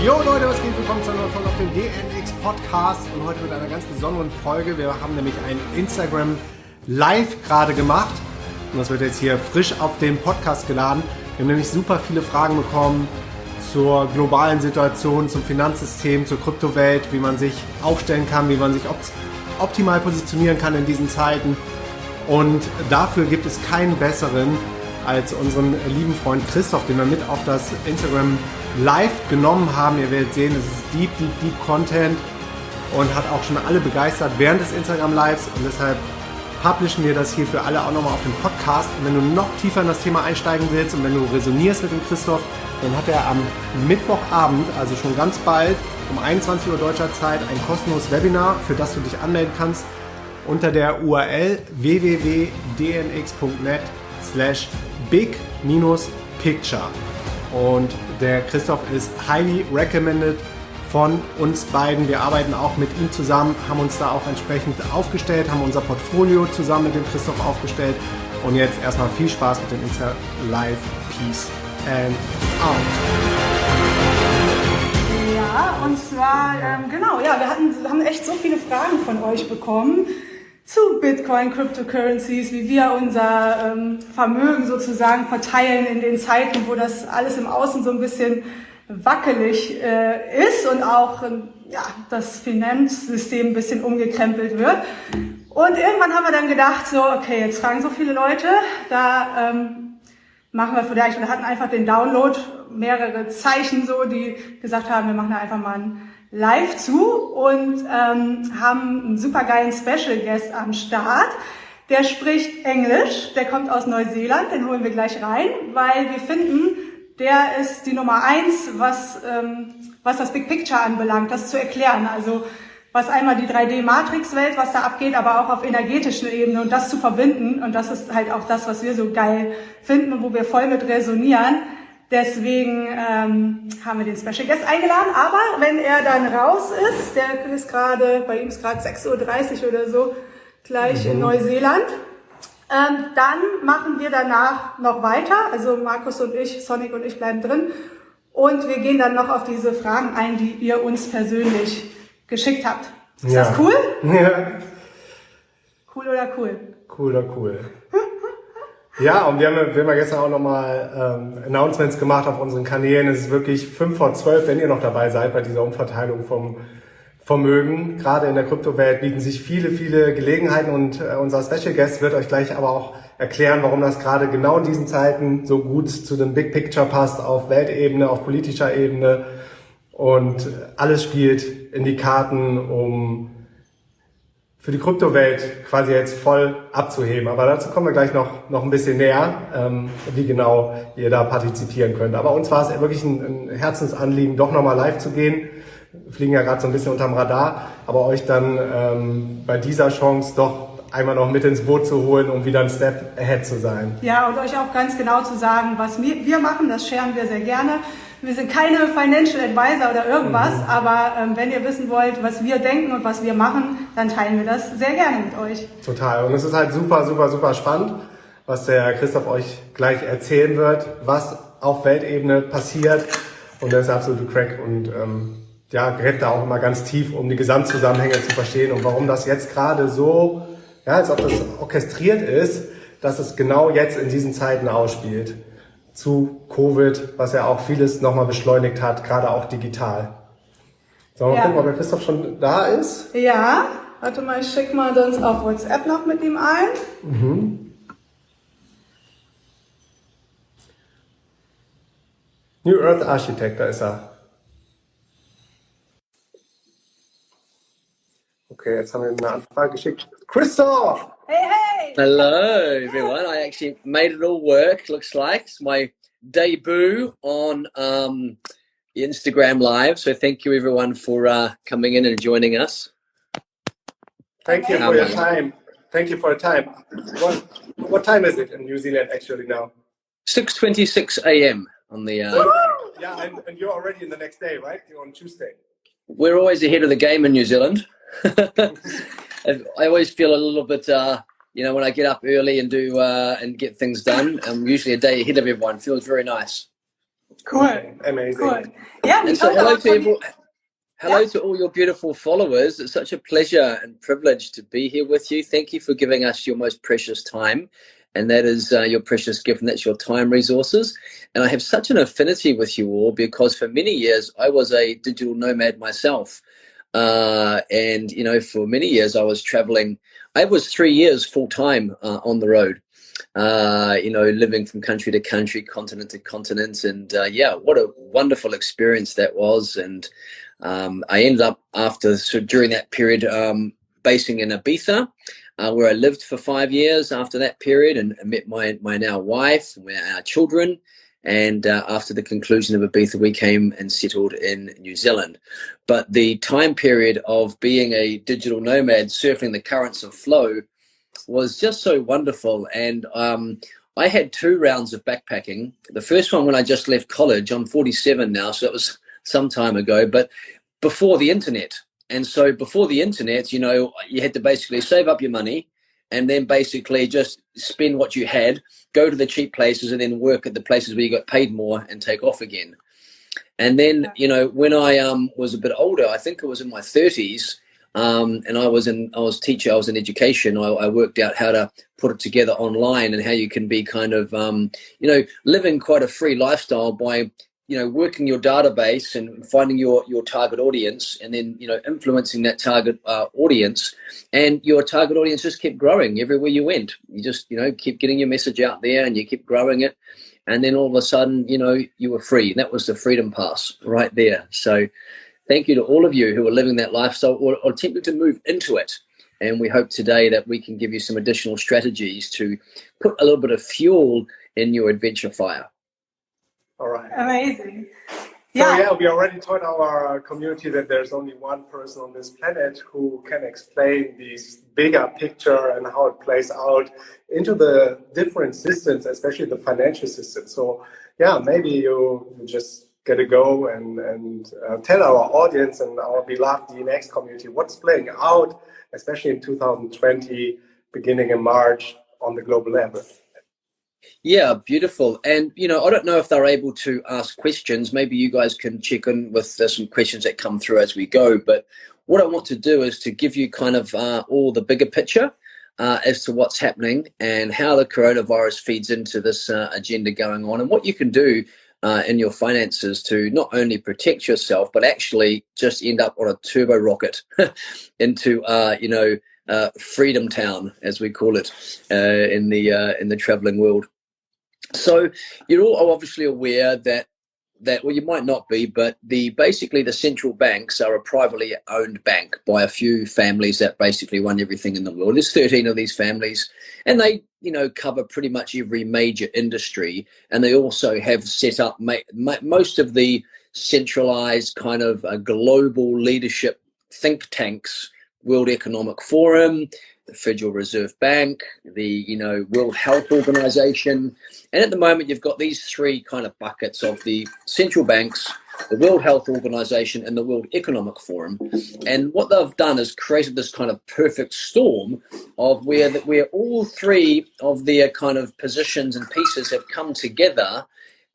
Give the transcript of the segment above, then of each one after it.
Jo Leute, was geht? Willkommen zu einer neuen Folge auf dem DNX Podcast und heute mit einer ganz besonderen Folge. Wir haben nämlich ein Instagram Live gerade gemacht und das wird jetzt hier frisch auf dem Podcast geladen. Wir haben nämlich super viele Fragen bekommen zur globalen Situation, zum Finanzsystem, zur Kryptowelt, wie man sich aufstellen kann, wie man sich optimal positionieren kann in diesen Zeiten. Und dafür gibt es keinen besseren als unseren lieben Freund Christof, den wir mit auf das Instagram Live genommen haben. Ihr werdet sehen, es ist deep Content und hat auch schon alle begeistert während des Instagram Lives und deshalb publishen wir das hier für alle auch nochmal auf dem Podcast. Und wenn du noch tiefer in das Thema einsteigen willst und wenn du resonierst mit dem Christof, dann hat er am Mittwochabend, also schon ganz bald, um 21 Uhr deutscher Zeit, ein kostenloses Webinar, für das du dich anmelden kannst, unter der URL www.dnx.net/big-picture. Und der Christof ist highly recommended von uns beiden. Wir arbeiten auch mit ihm zusammen, haben uns da auch entsprechend aufgestellt, haben unser Portfolio zusammen mit dem Christof aufgestellt. Und jetzt erstmal viel Spaß mit dem Insta Live. Peace and out. Ja, und zwar, wir haben echt so viele Fragen von euch bekommen zu Bitcoin, Cryptocurrencies, wie wir unser Vermögen sozusagen verteilen in den Zeiten, wo das alles im Außen so ein bisschen wackelig ist und auch das Finanzsystem ein bisschen umgekrempelt wird. Und irgendwann haben wir dann gedacht, so, okay, jetzt fragen so viele Leute, da machen wir vielleicht, wir hatten einfach den Download, mehrere Zeichen so, die gesagt haben, wir machen da einfach mal ein Live zu und haben einen super geilen Special Guest am Start. Der spricht Englisch, der kommt aus Neuseeland, den holen wir gleich rein, weil wir finden, der ist die Nummer 1, was das Big Picture anbelangt, das zu erklären. Also was einmal die 3D-Matrix-Welt, was da abgegeht, aber auch auf energetischer Ebene und das zu verbinden. Und das ist halt auch das, was wir so geil finden und wo wir voll mit resonieren. Deswegen haben wir den Special Guest eingeladen, aber wenn er dann raus ist, bei ihm ist gerade 6:30 Uhr oder so, gleich in Neuseeland, dann machen wir danach noch weiter, also Markus und ich, Sonic und ich bleiben drin und wir gehen dann noch auf diese Fragen ein, die ihr uns persönlich geschickt habt. Ist das cool? Ja. Cool oder cool? Cool oder cool. Ja, und wir haben ja gestern auch nochmal Announcements gemacht auf unseren Kanälen. Es ist wirklich 11:55, wenn ihr noch dabei seid bei dieser Umverteilung vom Vermögen. Gerade in der Kryptowelt bieten sich viele Gelegenheiten und unser Special Guest wird euch gleich aber auch erklären, warum das gerade genau in diesen Zeiten so gut zu dem Big Picture passt, auf Weltebene, auf politischer Ebene. Und alles spielt in die Karten, um für die Kryptowelt quasi jetzt voll abzuheben. Aber dazu kommen wir gleich noch ein bisschen näher, wie genau ihr da partizipieren könnt. Aber uns war es wirklich ein Herzensanliegen, doch nochmal live zu gehen. Wir fliegen ja gerade so ein bisschen unterm Radar, aber euch dann bei dieser Chance doch einmal noch mit ins Boot zu holen, um wieder ein Step ahead zu sein. Ja, und euch auch ganz genau zu sagen, was wir machen, das sharen wir sehr gerne. Wir sind keine Financial Advisor oder irgendwas, aber wenn ihr wissen wollt, was wir denken und was wir machen, dann teilen wir das sehr gerne mit euch. Total. Und es ist halt super spannend, was der Christof euch gleich erzählen wird, was auf Weltebene passiert. Und der ist der absolute Crack und gräbt da auch immer ganz tief, um die Gesamtzusammenhänge zu verstehen und warum das jetzt gerade so, als ob das orchestriert ist, dass es genau jetzt in diesen Zeiten ausspielt. Zu Covid, was ja auch vieles nochmal beschleunigt hat, gerade auch digital. Sollen wir mal gucken, ob der Christof schon da ist? Ja, warte mal, ich schicke mal sonst auf WhatsApp noch mit ihm ein. New Earth Architect, da ist er. Okay, jetzt haben wir ihm eine Anfrage geschickt. Christof! Hey! Hello, everyone. I actually made it all work, looks like. It's my debut on Instagram Live. So thank you, everyone, for coming in and joining us. Thank you for your time. Thank you for your time. What time is it in New Zealand actually now? 6:26 a.m. on the... and you're already in the next day, right? You're on Tuesday. We're always ahead of the game in New Zealand. I always feel a little bit, when I get up early and do and get things done, I'm usually a day ahead of everyone. Feels very nice. Cool. Amazing. Cool. Yeah, And so hello to all your beautiful followers. It's such a pleasure and privilege to be here with you. Thank you for giving us your most precious time. And that is your precious gift, and that's your time resources. And I have such an affinity with you all because for many years I was a digital nomad myself. And, you know, for many years I was traveling. I was 3 years full time on the road, you know, living from country to country, continent to continent. And yeah, what a wonderful experience that was. And I ended up during that period basing in Ibiza, where I lived for 5 years after that period, and met my now wife and our children. And after the conclusion of Ibiza, we came and settled in New Zealand. But the time period of being a digital nomad, surfing the currents of flow, was just so wonderful. And I had 2 rounds of backpacking. The first one when I just left college. I'm 47 now, so it was some time ago, but before the internet. And so before the internet, you know, you had to basically save up your money and then basically just spend what you had, go to the cheap places, and then work at the places where you got paid more and take off again. And then, you know, when I was a bit older, I think it was in my 30s, and I was in education. I worked out how to put it together online and how you can be kind of, you know, living quite a free lifestyle by, you know, working your database and finding your target audience, and then, you know, influencing that target audience, and your target audience just kept growing everywhere you went. You just, you know, keep getting your message out there and you keep growing it. And then all of a sudden, you know, you were free. And that was the freedom pass right there. So thank you to all of you who are living that lifestyle or attempting to move into it. And we hope today that we can give you some additional strategies to put a little bit of fuel in your adventure fire. All right. Amazing. So yeah, we already told our community that there's only one person on this planet who can explain this bigger picture and how it plays out into the different systems, especially the financial system. So yeah, maybe you just get to go and tell our audience and our beloved DNX community what's playing out, especially in 2020, beginning in March on the global level. Yeah, beautiful. And, you know, I don't know if they're able to ask questions. Maybe you guys can check in with some questions that come through as we go. But what I want to do is to give you kind of all the bigger picture as to what's happening and how the coronavirus feeds into this agenda going on, and what you can do in your finances to not only protect yourself, but actually just end up on a turbo rocket into, you know, Freedom Town, as we call it in the traveling world. So you're all obviously aware that well, you might not be, but basically the central banks are a privately owned bank by a few families that basically run everything in the world. There's 13 of these families, and they, you know, cover pretty much every major industry. And they also have set up most of the centralized kind of global leadership think tanks: World Economic Forum, the Federal Reserve Bank, the, you know, World Health Organization. And at the moment, you've got these 3 kind of buckets of the central banks, the World Health Organization, and the World Economic Forum. And what they've done is created this kind of perfect storm of where all 3 of their kind of positions and pieces have come together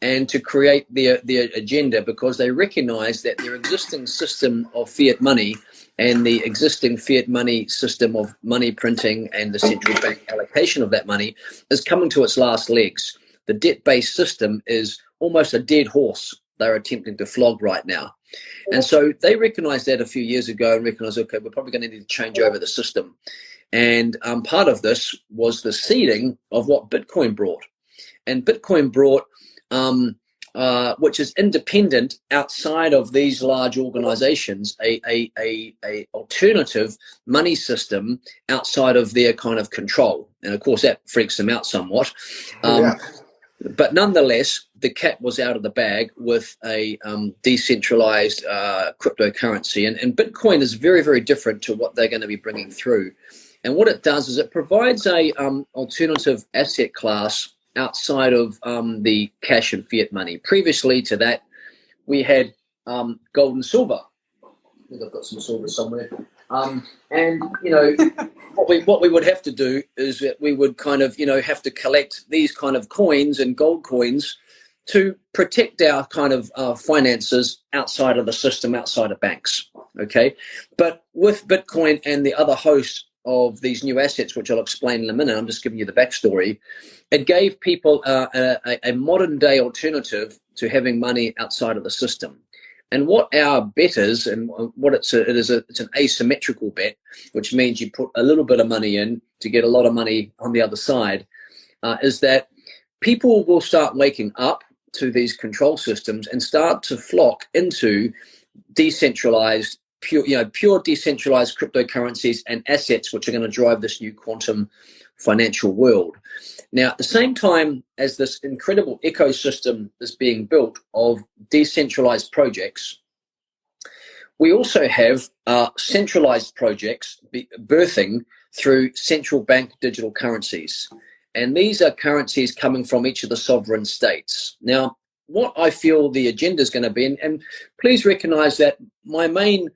and to create their agenda, because they recognize that their existing system of fiat money and the existing fiat money system of money printing and the central bank allocation of that money is coming to its last legs. The debt-based system is almost a dead horse they're attempting to flog right now. And so they recognized that a few years ago and recognized, okay, we're probably going to need to change over the system. And part of this was the seeding of what Bitcoin brought. And Bitcoin brought which is independent outside of these large organizations, a alternative money system outside of their kind of control. And of course that freaks them out somewhat. But nonetheless, the cat was out of the bag with a decentralized cryptocurrency. And Bitcoin is very, very different to what they're going to be bringing through. And what it does is it provides a alternative asset class outside of the cash and fiat money. Previously to that, we had gold and silver. I think I've got some silver somewhere. And, you know, what we would have to do is that we would kind of, you know, have to collect these kind of coins and gold coins to protect our kind of finances outside of the system, outside of banks. Okay, but with Bitcoin and the other host of these new assets, which I'll explain in a minute, I'm just giving you the backstory. It gave people a modern day alternative to having money outside of the system. And what our bet is, and what it's an asymmetrical bet, which means you put a little bit of money in to get a lot of money on the other side, is that people will start waking up to these control systems and start to flock into decentralized, pure decentralized cryptocurrencies and assets, which are going to drive this new quantum financial world. Now, at the same time as this incredible ecosystem is being built of decentralized projects, we also have centralized projects birthing through central bank digital currencies. And these are currencies coming from each of the sovereign states. Now, what I feel the agenda is going to be, and please recognize that my main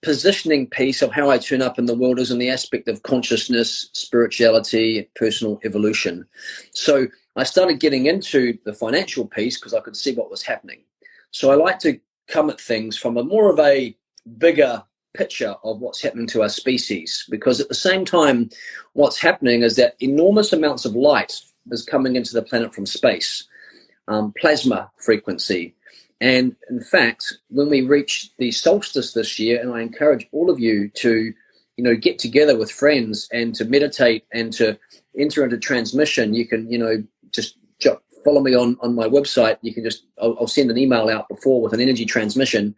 positioning piece of how I turn up in the world is in the aspect of consciousness, spirituality, personal evolution. So I started getting into the financial piece because I could see what was happening. So I like to come at things from a more of a bigger picture of what's happening to our species, because at the same time, what's happening is that enormous amounts of light is coming into the planet from space, plasma frequency. And in fact, when we reach the solstice this year, and I encourage all of you to, get together with friends and to meditate and to enter into transmission, you can, just follow me on my website. You can I'll send an email out before with an energy transmission.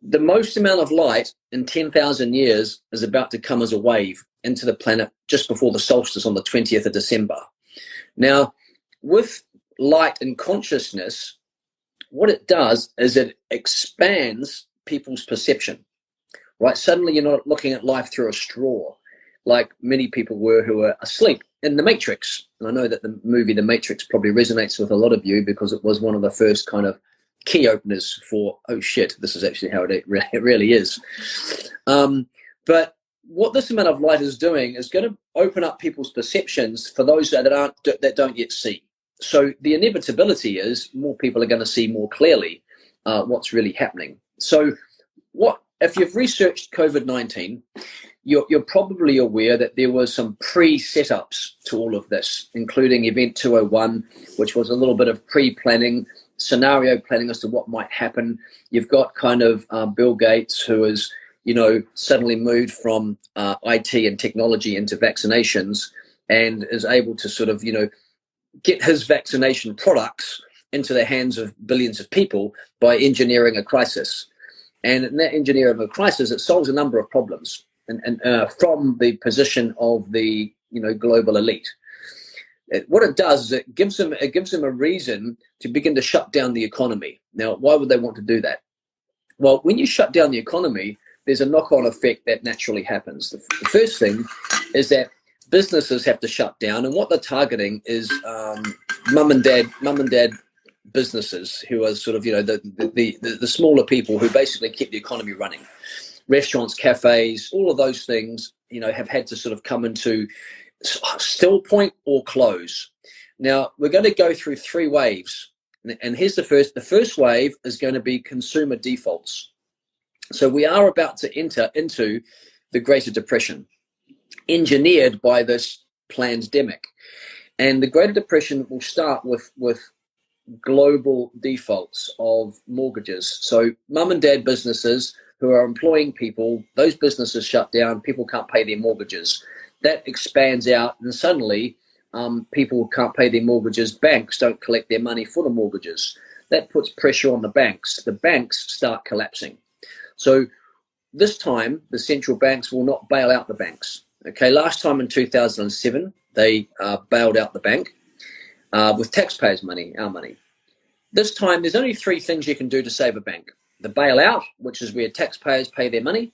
The most amount of light in 10,000 years is about to come as a wave into the planet just before the solstice on the 20th of December. Now, with light and consciousness, what it does is it expands people's perception, right? Suddenly you're not looking at life through a straw like many people were who were asleep in the Matrix. And I know that the movie The Matrix probably resonates with a lot of you because it was one of the first kind of key openers for, oh shit, this is actually how it really is. But what this amount of light is doing is going to open up people's perceptions for those that don't yet see. So the inevitability is more people are going to see more clearly what's really happening. So if you've researched COVID-19, you're probably aware that there were some pre-setups to all of this, including Event 201, which was a little bit of pre-planning, scenario planning as to what might happen. You've got kind of Bill Gates, who is, suddenly moved from IT and technology into vaccinations and is able to sort of, get his vaccination products into the hands of billions of people by engineering a crisis. And in that engineering of a crisis, it solves a number of problems and from the position of the, global elite. What it does is it gives them a reason to begin to shut down the economy. Now, why would they want to do that? Well, when you shut down the economy, there's a knock-on effect that naturally happens. The first thing is that businesses have to shut down, and what they're targeting is mum and dad businesses who are sort of the smaller people who basically keep the economy running. Restaurants, cafes, all of those things have had to sort of come into still point or close. Now we're going to go through three waves, and here's the first. The first wave is going to be consumer defaults. So we are about to enter into the Greater Depression, engineered by this pandemic. And the Greater Depression will start with global defaults of mortgages. So mum and dad businesses who are employing people, those businesses shut down, people can't pay their mortgages. That expands out, and suddenly people can't pay their mortgages. Banks don't collect their money for the mortgages. That puts pressure on the banks. The banks start collapsing. So this time, the central banks will not bail out the banks. Okay, last time in 2007, they bailed out the bank with taxpayers' money, our money. This time, there's only three things you can do to save a bank. The bailout, which is where taxpayers pay their money.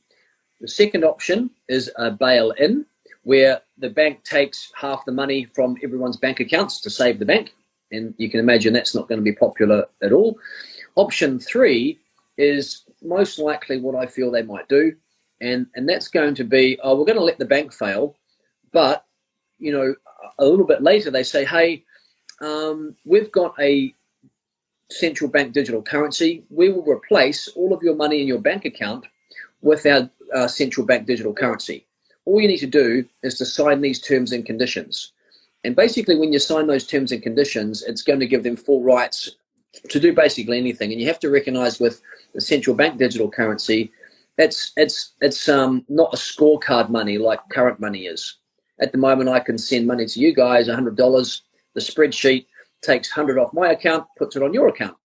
The second option is a bail-in, where the bank takes half the money from everyone's bank accounts to save the bank. And you can imagine that's not going to be popular at all. Option three is most likely what I feel they might do. And that's going to be, we're going to let the bank fail. But, a little bit later they say, hey, we've got a central bank digital currency, we will replace all of your money in your bank account with our central bank digital currency. All you need to do is to sign these terms and conditions. And basically, when you sign those terms and conditions, it's going to give them full rights to do basically anything. And you have to recognize with the central bank digital currency, it's not a scorecard money like current money is. At the moment, I can send money to you guys, $100. The spreadsheet takes 100 off my account, puts it on your account.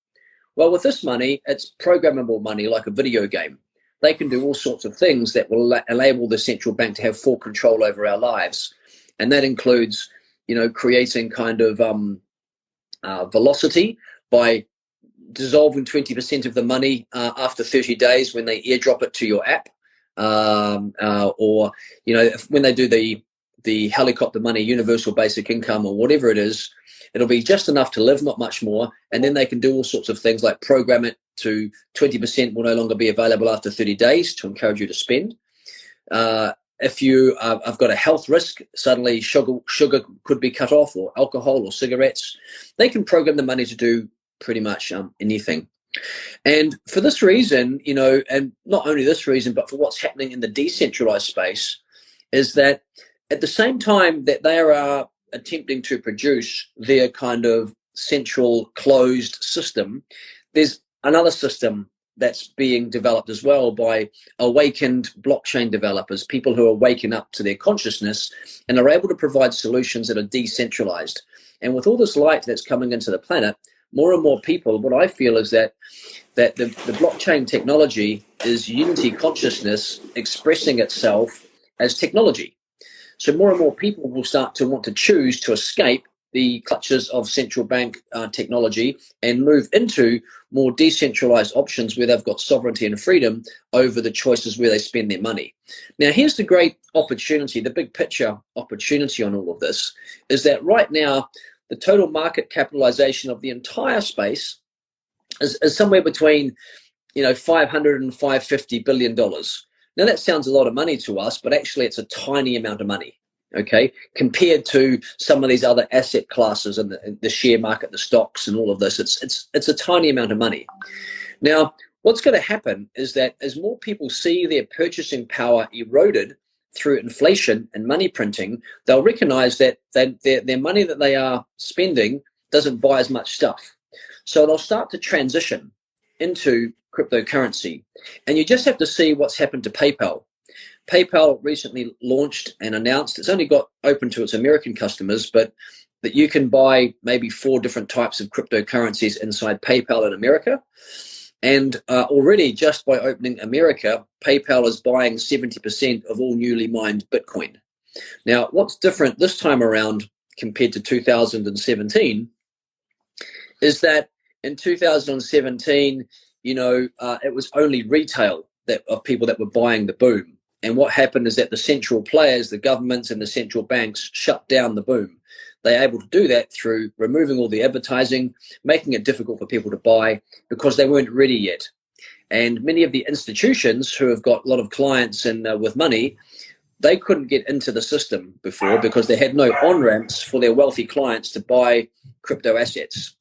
Well, with this money, it's programmable money like a video game. They can do all sorts of things that will enable the central bank to have full control over our lives. And that includes, creating kind of velocity by dissolving 20% of the money after 30 days when they airdrop it to your app. Or when they do the helicopter money, universal basic income, or whatever it is, it'll be just enough to live, not much more. And then they can do all sorts of things like program it to 20% will no longer be available after 30 days to encourage you to spend. If you have got a health risk, suddenly sugar could be cut off, or alcohol or cigarettes. They can program the money to do pretty much anything. And for this reason, and not only this reason, but for what's happening in the decentralized space, is that at the same time that they are attempting to produce their kind of central closed system, there's another system that's being developed as well by awakened blockchain developers, people who are waking up to their consciousness and are able to provide solutions that are decentralized. And with all this light that's coming into the planet, more and more people, what I feel is that the blockchain technology is unity consciousness expressing itself as technology. So more and more people will start to want to choose to escape the clutches of central bank technology and move into more decentralized options where they've got sovereignty and freedom over the choices where they spend their money. Now, here's the great opportunity, the big picture opportunity on all of this, is that right now, the total market capitalization of the entire space is somewhere between, $500 and $550 billion. Now, that sounds a lot of money to us, but actually it's a tiny amount of money, okay, compared to some of these other asset classes and the share market, the stocks and all of this. It's a tiny amount of money. Now, what's going to happen is that as more people see their purchasing power eroded through inflation and money printing, they'll recognize that their money that they are spending doesn't buy as much stuff. So they'll start to transition into cryptocurrency. And you just have to see what's happened to PayPal. PayPal recently launched and announced, it's only got open to its American customers, but that you can buy maybe 4 different types of cryptocurrencies inside PayPal in America. And already just by opening America, PayPal is buying 70% of all newly mined Bitcoin. Now, what's different this time around compared to 2017 is that in 2017, it was only retail of people that were buying the boom. And what happened is that the central players, the governments and the central banks shut down the boom. They're able to do that through removing all the advertising, making it difficult for people to buy because they weren't ready yet. And many of the institutions who have got a lot of clients and with money, they couldn't get into the system before because they had no on-ramps for their wealthy clients to buy crypto assets.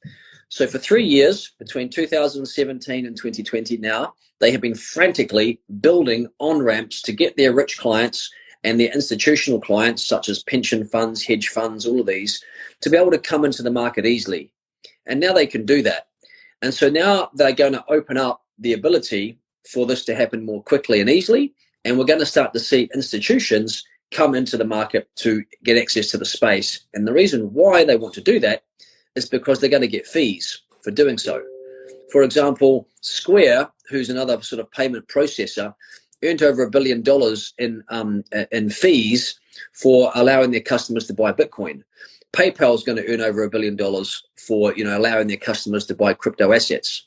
So for 3 years, between 2017 and 2020 now, they have been frantically building on-ramps to get their rich clients and their institutional clients, such as pension funds, hedge funds, all of these, to be able to come into the market easily. And now they can do that. And so now they're going to open up the ability for this to happen more quickly and easily. And we're going to start to see institutions come into the market to get access to the space. And the reason why they want to do that is because they're going to get fees for doing so. For example, Square, who's another sort of payment processor, earned over $1 billion in fees for allowing their customers to buy Bitcoin. PayPal is going to earn over $1 billion for allowing their customers to buy crypto assets.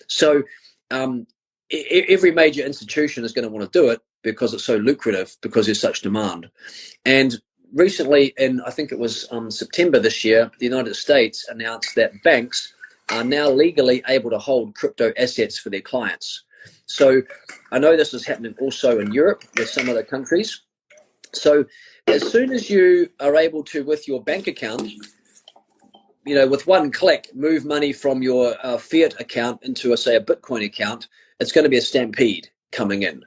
So every major institution is going to want to do it because it's so lucrative, because there's such demand. And recently, I think it was September this year, the United States announced that banks are now legally able to hold crypto assets for their clients. So I know this is happening also in Europe with some other countries. So as soon as you are able to, with your bank account, with one click, move money from your fiat account into, say, a Bitcoin account, it's going to be a stampede coming in.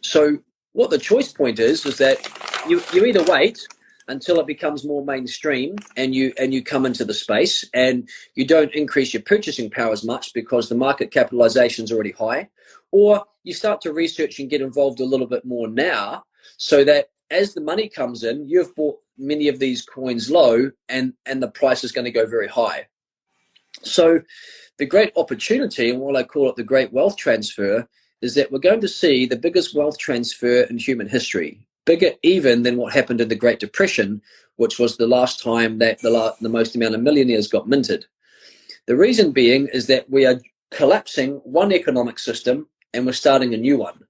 So what the choice point is that you either wait until it becomes more mainstream and you come into the space and you don't increase your purchasing power as much because the market capitalization is already high, or you start to research and get involved a little bit more now, so that as the money comes in, you've bought many of these coins low and the price is going to go very high. So the great opportunity, and what I call it the great wealth transfer, is that we're going to see the biggest wealth transfer in human history, bigger even than what happened in the Great Depression, which was the last time that the most amount of millionaires got minted. The reason being is that we are collapsing one economic system and we're starting a new one.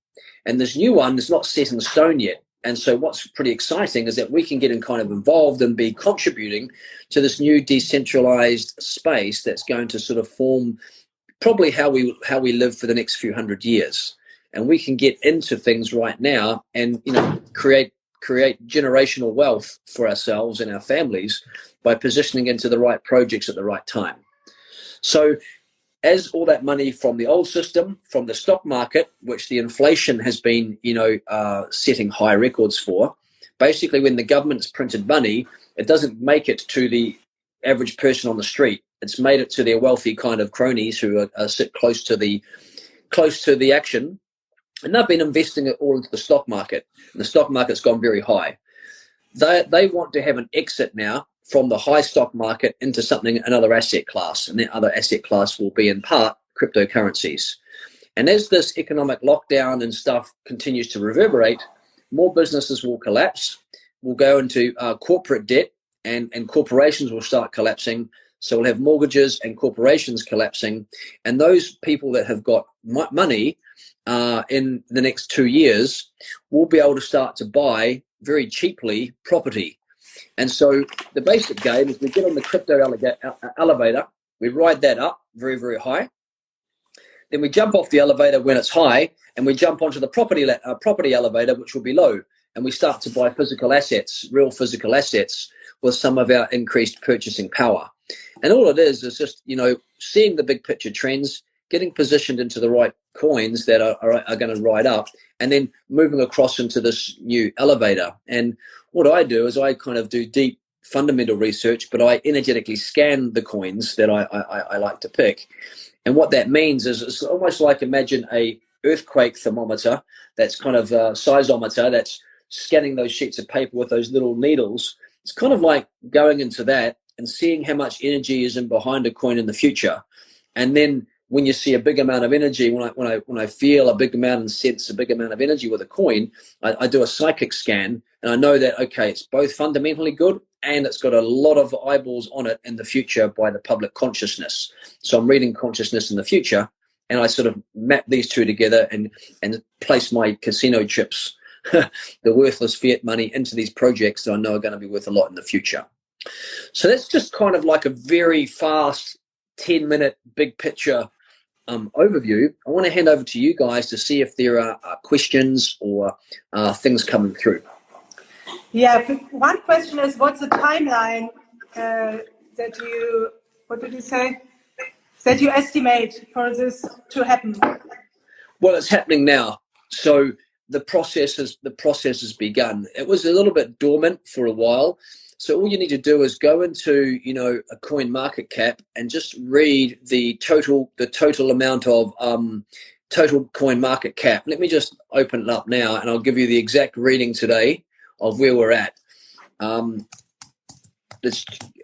And this new one is not set in stone yet. And so what's pretty exciting is that we can get involved and be contributing to this new decentralized space that's going to sort of form probably how we live for the next few hundred years. And we can get into things right now and create generational wealth for ourselves and our families by positioning into the right projects at the right time. So as all that money from the old system, from the stock market, which the inflation has been setting high records for, basically when the government's printed money, it doesn't make it to the average person on the street. It's made it to their wealthy kind of cronies who sit close to the action. And they've been investing it all into the stock market. And the stock market's gone very high. They want to have an exit now from the high stock market into another asset class. And that other asset class will be in part cryptocurrencies. And as this economic lockdown and stuff continues to reverberate, more businesses will collapse. We'll go into corporate debt and corporations will start collapsing. So we'll have mortgages and corporations collapsing. And those people that have got money in the next 2 years will be able to start to buy very cheaply property. And so the basic game is we get on the crypto elevator, we ride that up very, very high. Then we jump off the elevator when it's high and we jump onto the property elevator, which will be low. And we start to buy physical assets, real physical assets, with some of our increased purchasing power. And all it is just, seeing the big picture trends, getting positioned into the right coins that are going to ride up, and then moving across into this new elevator. And what I do is I kind of do deep fundamental research, but I energetically scan the coins that I like to pick. And what that means is it's almost like, imagine a earthquake thermometer that's kind of a seismometer that's scanning those sheets of paper with those little needles. It's kind of like going into that and seeing how much energy is in behind a coin in the future. And then when you see a big amount of energy, when I feel a big amount and sense a big amount of energy with a coin, I do a psychic scan and I know that, okay, it's both fundamentally good and it's got a lot of eyeballs on it in the future by the public consciousness. So I'm reading consciousness in the future and I sort of map these two together and place my casino chips, the worthless fiat money, into these projects that I know are going to be worth a lot in the future. So that's just kind of like a very fast 10-minute big picture overview. I want to hand over to you guys to see if there are questions or things coming through. Yeah, one question is, what's the timeline that you estimate for this to happen? Well, it's happening now. So the process has begun. It was a little bit dormant for a while. So all you need to do is go into, a coin market cap and just read the total amount of total coin market cap. Let me just open it up now and I'll give you the exact reading today of where we're at.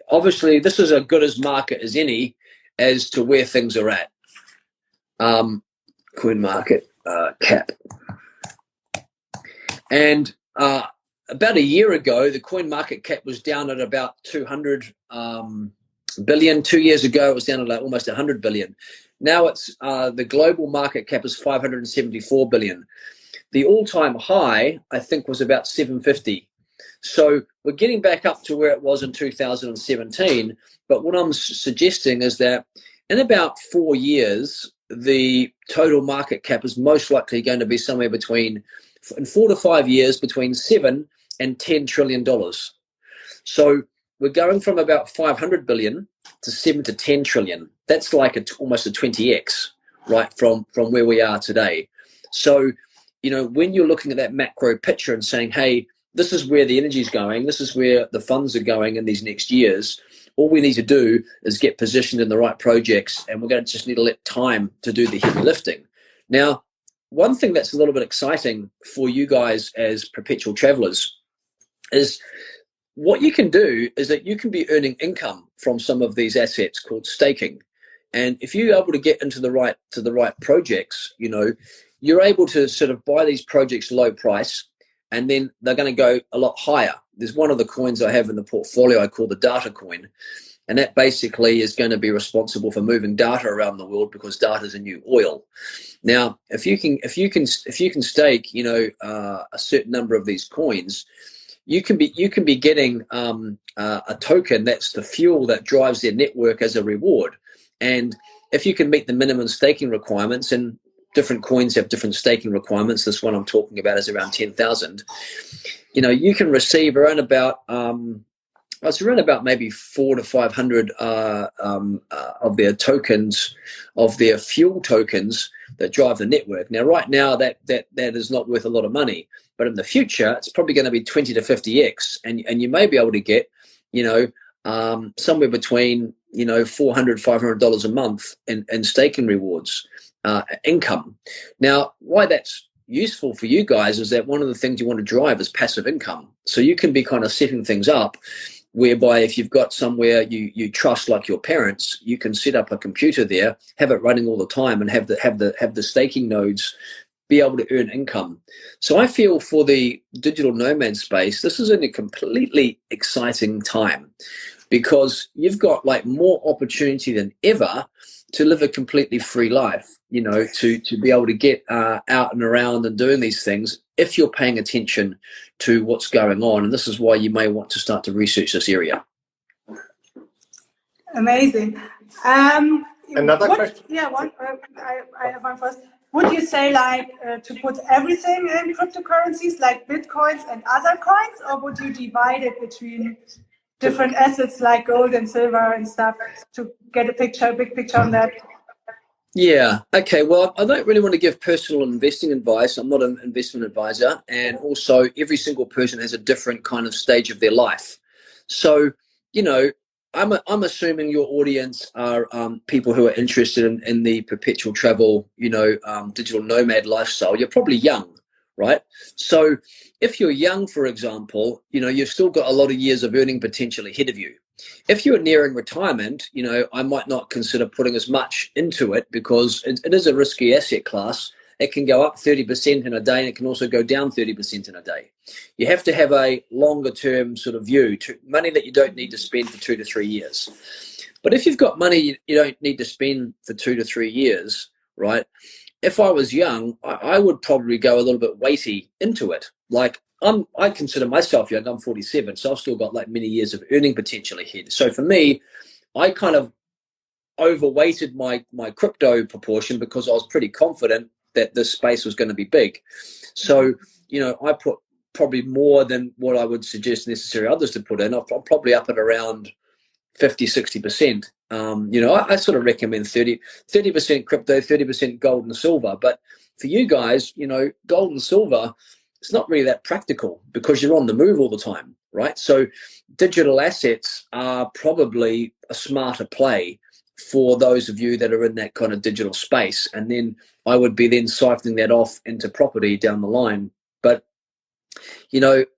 Obviously, this is as good as market as any as to where things are at. Coin market cap. And about a year ago, the coin market cap was down at about 200 billion. 2 years ago, it was down at almost 100 billion. Now it's the global market cap is 574 billion. The all-time high, I think, was about 750. So we're getting back up to where it was in 2017. But what I'm suggesting is that in about 4 years, the total market cap is most likely going to be somewhere between, in 4 to 5 years, between $7 and $10 trillion. So we're going from about 500 billion to 7 to 10 trillion. That's like almost a 20x, right, from where we are today. So, when you're looking at that macro picture and saying, hey, this is where the energy is going, this is where the funds are going in these next years, all we need to do is get positioned in the right projects, and we're going to just need to let time to do the heavy lifting. Now, one thing that's a little bit exciting for you guys as perpetual travelers is what you can do is that you can be earning income from some of these assets called staking. And if you're able to get into the right projects, you're able to sort of buy these projects low price, and then they're going to go a lot higher. There's one of the coins I have in the portfolio I call the data coin, and that basically is going to be responsible for moving data around the world, because data is a new oil. Now, if you can stake, a certain number of these coins, you can be getting a token that's the fuel that drives their network as a reward. And if you can meet the minimum staking requirements, and different coins have different staking requirements, this one I'm talking about is around 10,000. You can receive around about maybe 400 to 500 of their tokens, of their fuel tokens that drive the network. Now, right now, that is not worth a lot of money, but in the future, it's probably going to be 20 to 50x, and you may be able to get, somewhere between $400, $500 a month in staking rewards, income. Now, why that's useful for you guys is that one of the things you want to drive is passive income. So you can be kind of setting things up whereby if you've got somewhere you trust, like your parents, you can set up a computer there, have it running all the time, and have the staking nodes be able to earn income. So I feel for the digital nomad space, this is a completely exciting time, because you've got like more opportunity than ever to live a completely free life, to be able to get out and around and doing these things if you're paying attention to what's going on. And this is why you may want to start to research this area. Amazing. Another question? Yeah, I have one first. Would you say to put everything in cryptocurrencies like Bitcoins and other coins, or would you divide it between different assets like gold and silver and stuff to get a big picture on that? Yeah. Okay. Well, I don't really want to give personal investing advice. I'm not an investment advisor. And also, every single person has a different kind of stage of their life. So, I'm assuming your audience are people who are interested in the perpetual travel, digital nomad lifestyle. You're probably young, right? So if you're young, for example, you've still got a lot of years of earning potential ahead of you. If you're nearing retirement, I might not consider putting as much into it, because it is a risky asset class. It can go up 30% in a day, and it can also go down 30% in a day. You have to have a longer term sort of view, to money that you don't need to spend for 2 to 3 years. But if you've got money you don't need to spend for 2 to 3 years, right? If I was young, I would probably go a little bit weighty into it. Like I consider myself young. I'm 47, so I've still got like many years of earning potential ahead. So for me, I kind of overweighted my crypto proportion, because I was pretty confident that this space was going to be big. So, I put probably more than what I would suggest necessary others to put in. I'm probably up at around 50, 60%. I sort of recommend 30% crypto, 30% gold and silver. But for you guys, gold and silver, it's not really that practical, because you're on the move all the time, right? So digital assets are probably a smarter play for those of you that are in that kind of digital space. And then I would be then siphoning that off into property down the line. But,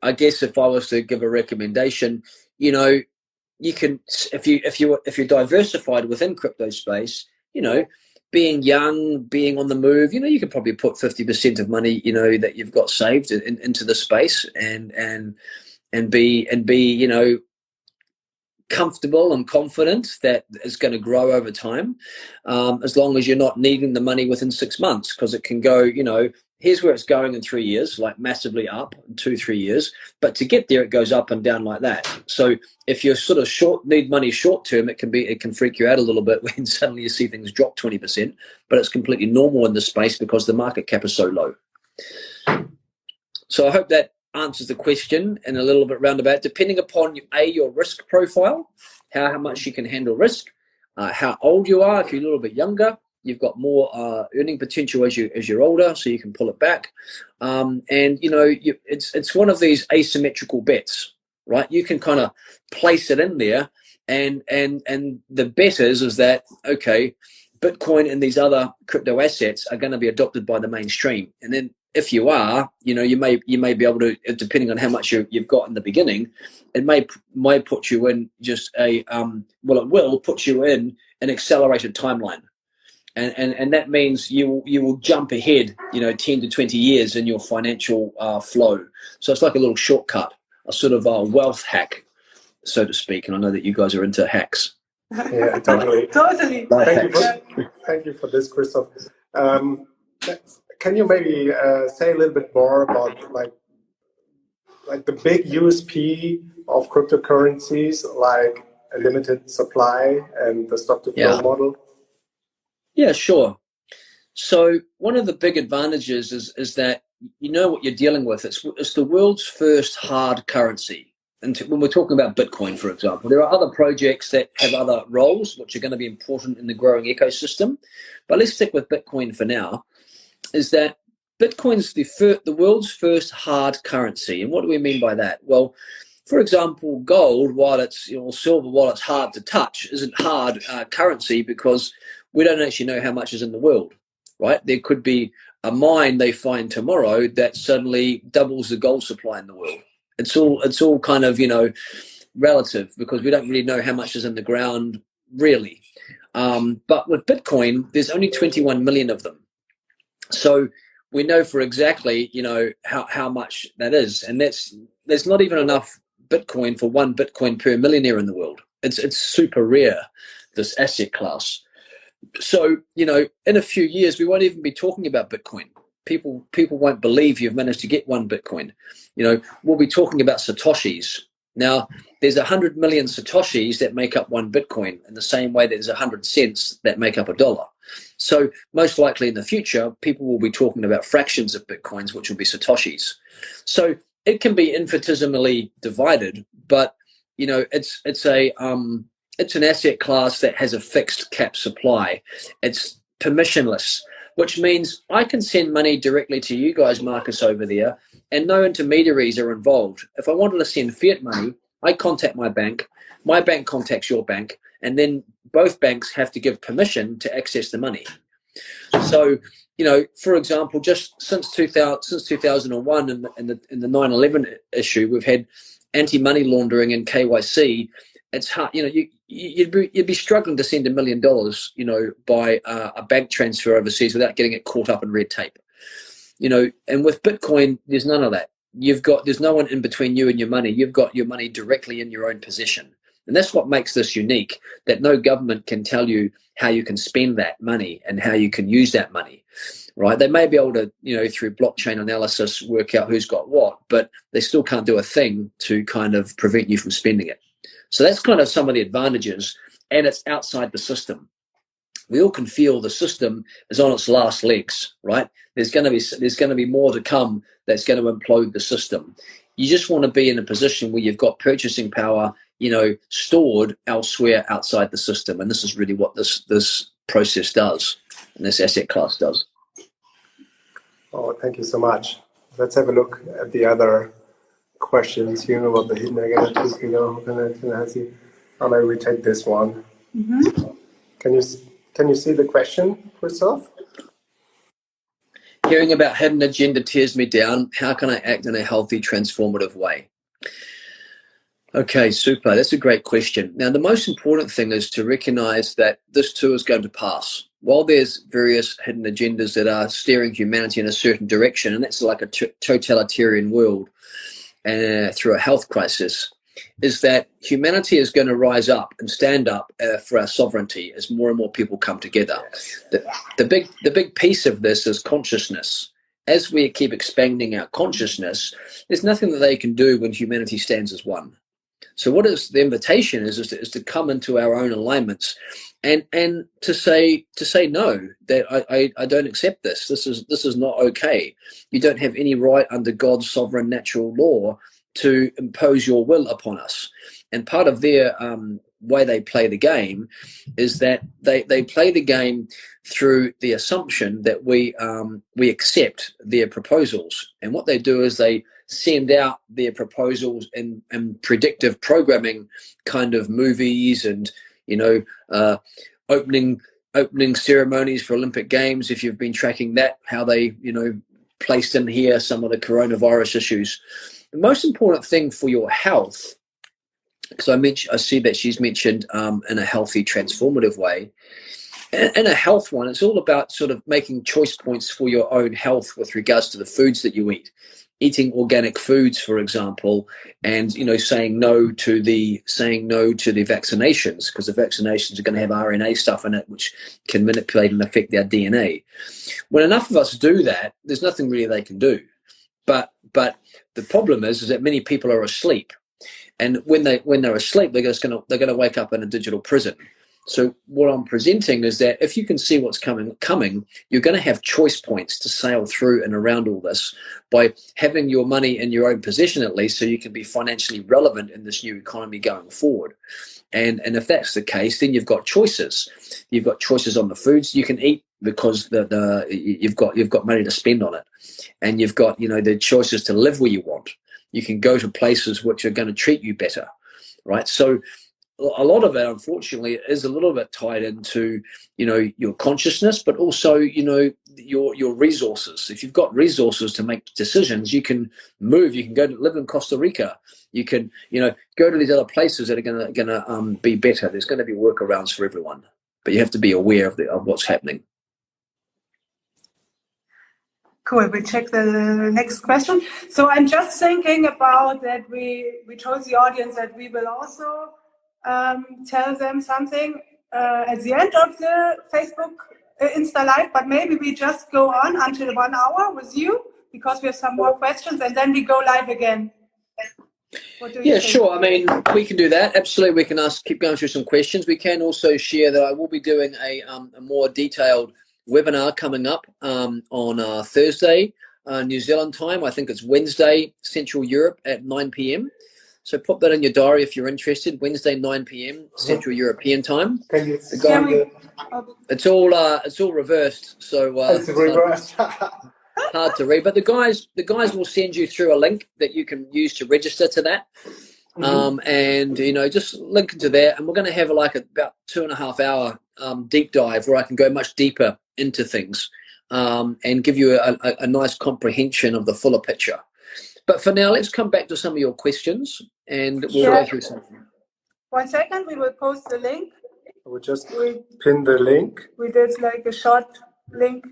I guess if I was to give a recommendation, you can, if you're diversified within crypto space, being young, being on the move, you could probably put 50% of money, that you've got saved into the space, and be, comfortable and confident that it's going to grow over time, as long as you're not needing the money within 6 months, because it can go, here's where it's going in 3 years, like massively up in 2-3 years, but to get there it goes up and down like that. So if you're sort of need money short term, it can freak you out a little bit when suddenly you see things drop 20%, but it's completely normal in this space because the market cap is so low. So I hope that answers the question in a little bit roundabout, depending upon your risk profile, how much you can handle risk, how old you are. If you're a little bit younger, you've got more earning potential as you're older, so you can pull it back. And it's one of these asymmetrical bets, right? You can kind of place it in there, and the bet is that, okay, Bitcoin and these other crypto assets are going to be adopted by the mainstream, and then if you are, you may be able to, depending on how much you've got in the beginning, it may put you in just it will put you in an accelerated timeline, and that means you will jump ahead 10 to 20 years in your financial flow. So it's like a little shortcut, a sort of wealth hack, so to speak. And I know that you guys are into hacks. Yeah, totally. Totally. Thank you for this, Christof. Can you maybe say a little bit more about like the big USP of cryptocurrencies, like a limited supply and the stock-to-flow model? Yeah, sure. So one of the big advantages is that you know what you're dealing with. It's the world's first hard currency. And when we're talking about Bitcoin, for example, there are other projects that have other roles which are going to be important in the growing ecosystem. But let's stick with Bitcoin for now. Is that Bitcoin's the world's first hard currency. And what do we mean by that? Well, for example, gold, while it's silver, while it's hard to touch, isn't hard currency because we don't actually know how much is in the world, right? There could be a mine they find tomorrow that suddenly doubles the gold supply in the world. It's all kind of relative because we don't really know how much is in the ground really. But with Bitcoin, there's only 21 million of them. So we know for exactly, how much that is. And there's not even enough Bitcoin for one Bitcoin per millionaire in the world. It's super rare, this asset class. So, in a few years, we won't even be talking about Bitcoin. People won't believe you've managed to get one Bitcoin. We'll be talking about Satoshis. Now, there's 100 million Satoshis that make up one Bitcoin in the same way that there's 100 cents that make up a dollar. So most likely in the future, people will be talking about fractions of Bitcoins, which will be Satoshis. So it can be infinitesimally divided, but it's an asset class that has a fixed cap supply. It's permissionless, which means I can send money directly to you guys, Marcus, over there, and no intermediaries are involved. If I wanted to send fiat money, I contact my bank contacts your bank, and then both banks have to give permission to access the money. So, for example, just since 2001 in the 9/11 issue, we've had anti-money laundering and KYC. It's hard, you'd be struggling to send $1 million, by a bank transfer overseas without getting it caught up in red tape. And with Bitcoin, there's none of that. There's no one in between you and your money. You've got your money directly in your own possession. And that's what makes this unique, that no government can tell you how you can spend that money and how you can use that money, right? They may be able to, through blockchain analysis, work out who's got what, but they still can't do a thing to kind of prevent you from spending it. So that's kind of some of the advantages, and it's outside the system. We all can feel the system is on its last legs, right? There's going to be more to come that's going to implode the system. You just want to be in a position where you've got purchasing power, stored elsewhere outside the system, and this is really what this process does, and this asset class does. Oh, thank you so much. Let's have a look at the other questions. About the hidden identities, maybe we take this one. Mm-hmm. Can you see the question, Christof? Hearing about hidden agenda tears me down. How can I act in a healthy, transformative way? Okay, super. That's a great question. Now, the most important thing is to recognize that this too is going to pass. While there's various hidden agendas that are steering humanity in a certain direction, and that's like a totalitarian world and through a health crisis, is that humanity is going to rise up and stand up for our sovereignty as more and more people come together. The big piece of this is consciousness. As we keep expanding our consciousness, there's nothing that they can do when humanity stands as one. So what is the invitation is to come into our own alignments and to say no, that I don't accept this. This is not okay. You don't have any right under God's sovereign natural law to impose your will upon us. And part of their way they play the game is that they play the game through the assumption that we accept their proposals. And what they do is they send out their proposals in predictive programming kind of movies and, opening ceremonies for Olympic Games. If you've been tracking that, how they, placed in here some of the coronavirus issues. The most important thing for your health, because I see that she's mentioned in a healthy, transformative way. In a health one, it's all about sort of making choice points for your own health with regards to the foods that you eat. Eating organic foods, for example, and saying no to the vaccinations, because the vaccinations are going to have RNA stuff in it which can manipulate and affect our DNA. When enough of us do that, there's nothing really they can do. But the problem is that many people are asleep, and when they're asleep, they're going to wake up in a digital prison. So what I'm presenting is that if you can see what's coming, you're going to have choice points to sail through and around all this by having your money in your own possession, at least, so you can be financially relevant in this new economy going forward. And if that's the case, then you've got choices. You've got choices on the foods you can eat because you've got money to spend on it, and you've got the choices to live where you want. You can go to places which are going to treat you better, right? So a lot of it, unfortunately, is a little bit tied into, your consciousness, but also, your resources. If you've got resources to make decisions, you can move. You can go to live in Costa Rica. You can, go to these other places that are going to be better. There's going to be workarounds for everyone, but you have to be aware of what's happening. Cool. We check the next question. So I'm just thinking about that. We told the audience that we will also tell them something at the end of the Facebook Insta Live, but maybe we just go on until 1 hour with you because we have some more questions and then we go live again. What do you think? Sure. I mean, we can do that. Absolutely. We can keep going through some questions. We can also share that I will be doing a more detailed webinar coming up on Thursday, New Zealand time. I think it's Wednesday, Central Europe at 9 p.m. So pop that in your diary if you're interested. Wednesday, 9 p.m. Central European time. Can you it's all reversed, so it's reversed. hard to read. But the guys will send you through a link that you can use to register to that. And just link into that, and we're going to have about 2.5 hour deep dive where I can go much deeper into things and give you a nice comprehension of the fuller picture. But for now, let's come back to some of your questions and we'll go through something. 1 second, we will post the link. We'll just pin the link. We did a short link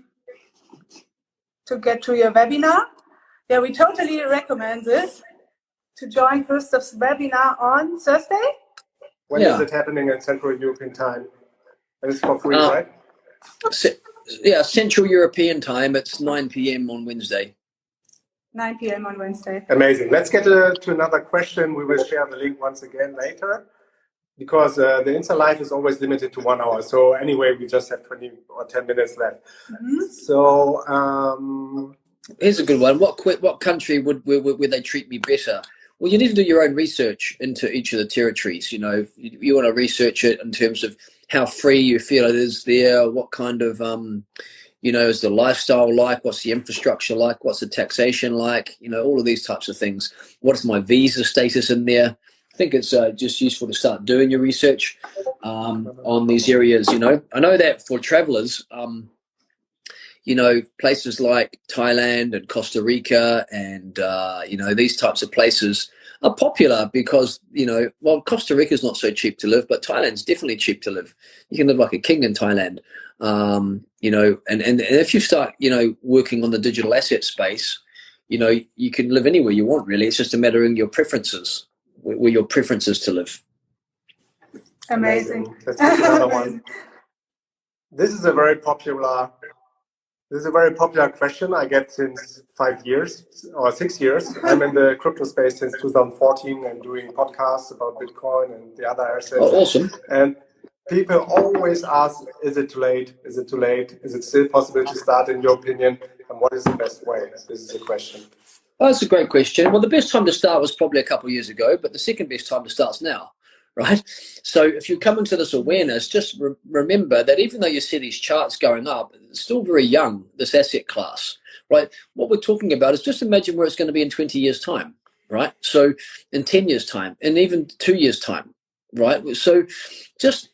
to get to your webinar. Yeah, we totally recommend this, to join Christof's webinar on Thursday. When is it happening in Central European time? And it's for free, right? Central European time. It's 9 p.m. on Wednesday. 9 p.m. on Wednesday. Amazing. Let's get to another question. We will share the link once again later, because the Insta Live is always limited to 1 hour. So anyway, we just have 20 or 10 minutes left. So here's a good one. What country would they treat me better? Well, you need to do your own research into each of the territories. You want to research it in terms of how free you feel it is there, what kind of is the lifestyle like, what's the infrastructure like, what's the taxation like, all of these types of things. What is my visa status in there? I think it's just useful to start doing your research on these areas. I know that for travelers, places like Thailand and Costa Rica and, these types of places are popular because, Costa Rica is not so cheap to live, but Thailand's definitely cheap to live. You can live like a king in Thailand. And if you start, working on the digital asset space, you can live anywhere you want, really. It's just a matter of your preferences, where your preferences to live. Amazing. Let's get another one. This is a very popular This is a very popular question I get since 5 years or 6 years. I'm in the crypto space since 2014 and doing podcasts about Bitcoin and the other assets. Oh, awesome. And people always ask, is it too late? Is it too late? Is it still possible to start, in your opinion? And what is the best way? This is the question. Oh, that's a great question. Well, the best time to start was probably a couple of years ago, but the second best time to start is now, right? So if you come into this awareness, just remember that even though you see these charts going up, it's still very young, this asset class, right? What we're talking about is just imagine where it's going to be in 20 years' time, right? So in 10 years' time, and even 2 years' time, right? So just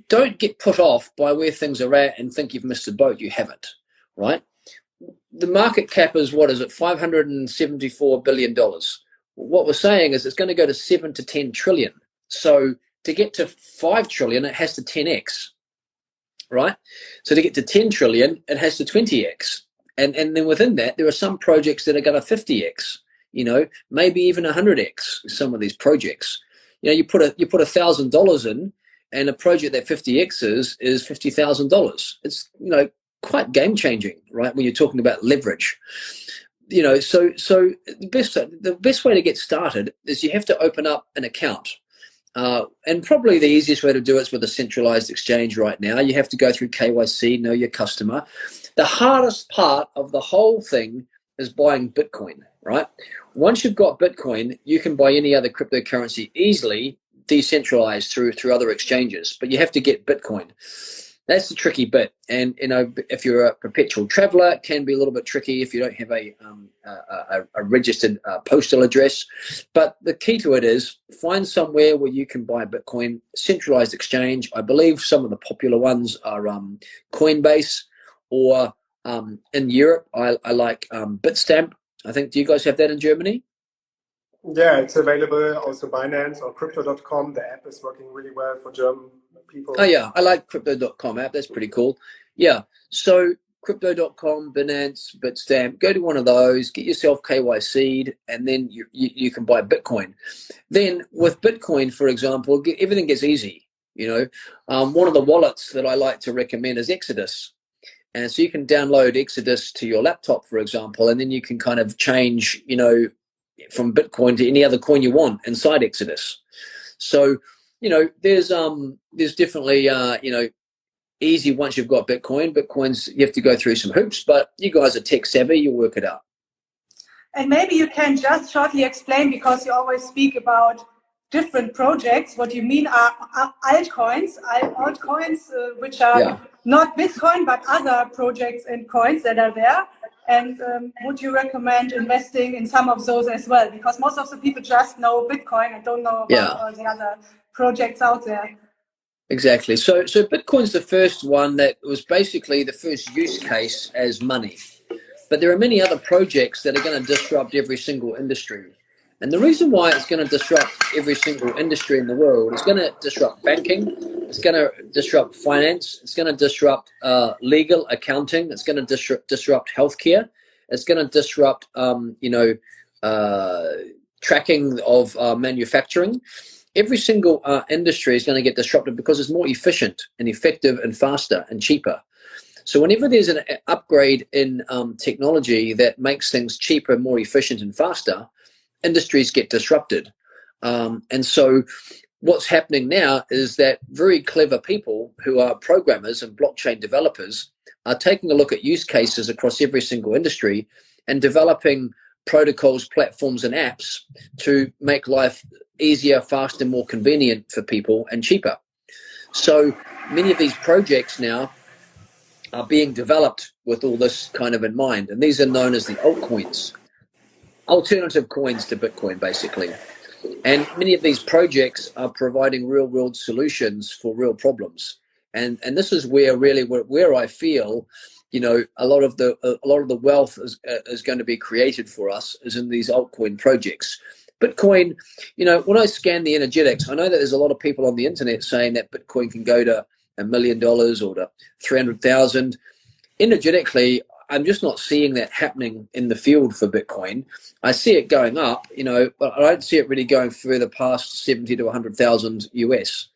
don't get put off by where things are at and think you've missed a boat. You haven't, right? The market cap is, what is it, $574 billion. What we're saying is it's going to go to 7 to 10 trillion. So to get to 5 trillion, it has to 10x, right? So to get to 10 trillion, it has to 20x. And then within that, there are some projects that are going to 50x, maybe even 100x, some of these projects. You put $1,000 in, and a project that 50x is $50,000. It's, quite game changing, right? When you're talking about leverage, so the best way to get started is you have to open up an account, and probably the easiest way to do it is with a centralized exchange. Right now, you have to go through KYC, know your customer. The hardest part of the whole thing is buying Bitcoin, right? Once you've got Bitcoin, you can buy any other cryptocurrency easily, decentralized through other exchanges, but you have to get Bitcoin. That's the tricky bit. And, if you're a perpetual traveler, it can be a little bit tricky if you don't have a registered postal address. But the key to it is find somewhere where you can buy Bitcoin, centralized exchange. I believe some of the popular ones are Coinbase, or in Europe, I like Bitstamp. I think, do you guys have that in Germany? Yeah, it's available. Also Binance or crypto.com. The app is working really well for German people. Oh yeah, I like crypto.com app. That's pretty cool. Yeah, so crypto.com, Binance, Bitstamp, go to one of those, get yourself KYC'd, and then you can buy Bitcoin. Then with Bitcoin, for example, everything gets easy. One of the wallets that I like to recommend is Exodus. And so you can download Exodus to your laptop, for example, and then you can kind of change, from Bitcoin to any other coin you want inside Exodus. So, there's definitely, easy once you've got Bitcoin. Bitcoin's, you have to go through some hoops, but you guys are tech savvy, you'll work it out. And maybe you can just shortly explain, because you always speak about different projects, what you mean are altcoins, which are not Bitcoin, but other projects and coins that are there. And would you recommend investing in some of those as well? Because most of the people just know Bitcoin and don't know about all the other projects out there. Exactly. So Bitcoin's the first one that was basically the first use case as money. But there are many other projects that are going to disrupt every single industry. And the reason why it's going to disrupt every single industry in the world is going to disrupt banking, it's going to disrupt finance, it's going to disrupt legal accounting, it's going to disrupt healthcare, it's going to disrupt tracking of manufacturing. Every single industry is going to get disrupted because it's more efficient and effective and faster and cheaper. So whenever there's an upgrade in technology that makes things cheaper, more efficient and faster, industries get disrupted. And so what's happening now is that very clever people who are programmers and blockchain developers are taking a look at use cases across every single industry and developing protocols, platforms, and apps to make life easier, faster, more convenient for people and cheaper. So many of these projects now are being developed with all this kind of in mind. And these are known as the altcoins, alternative coins to Bitcoin, basically. And many of these projects are providing real world solutions for real problems. And this is where I feel, a lot of the wealth is going to be created for us is in these altcoin projects. Bitcoin, when I scan the energetics, I know that there's a lot of people on the internet saying that Bitcoin can go to $1 million or to 300,000. Energetically, I'm just not seeing that happening in the field for Bitcoin. I see it going up, but I don't see it really going further past 70 to 100,000 US.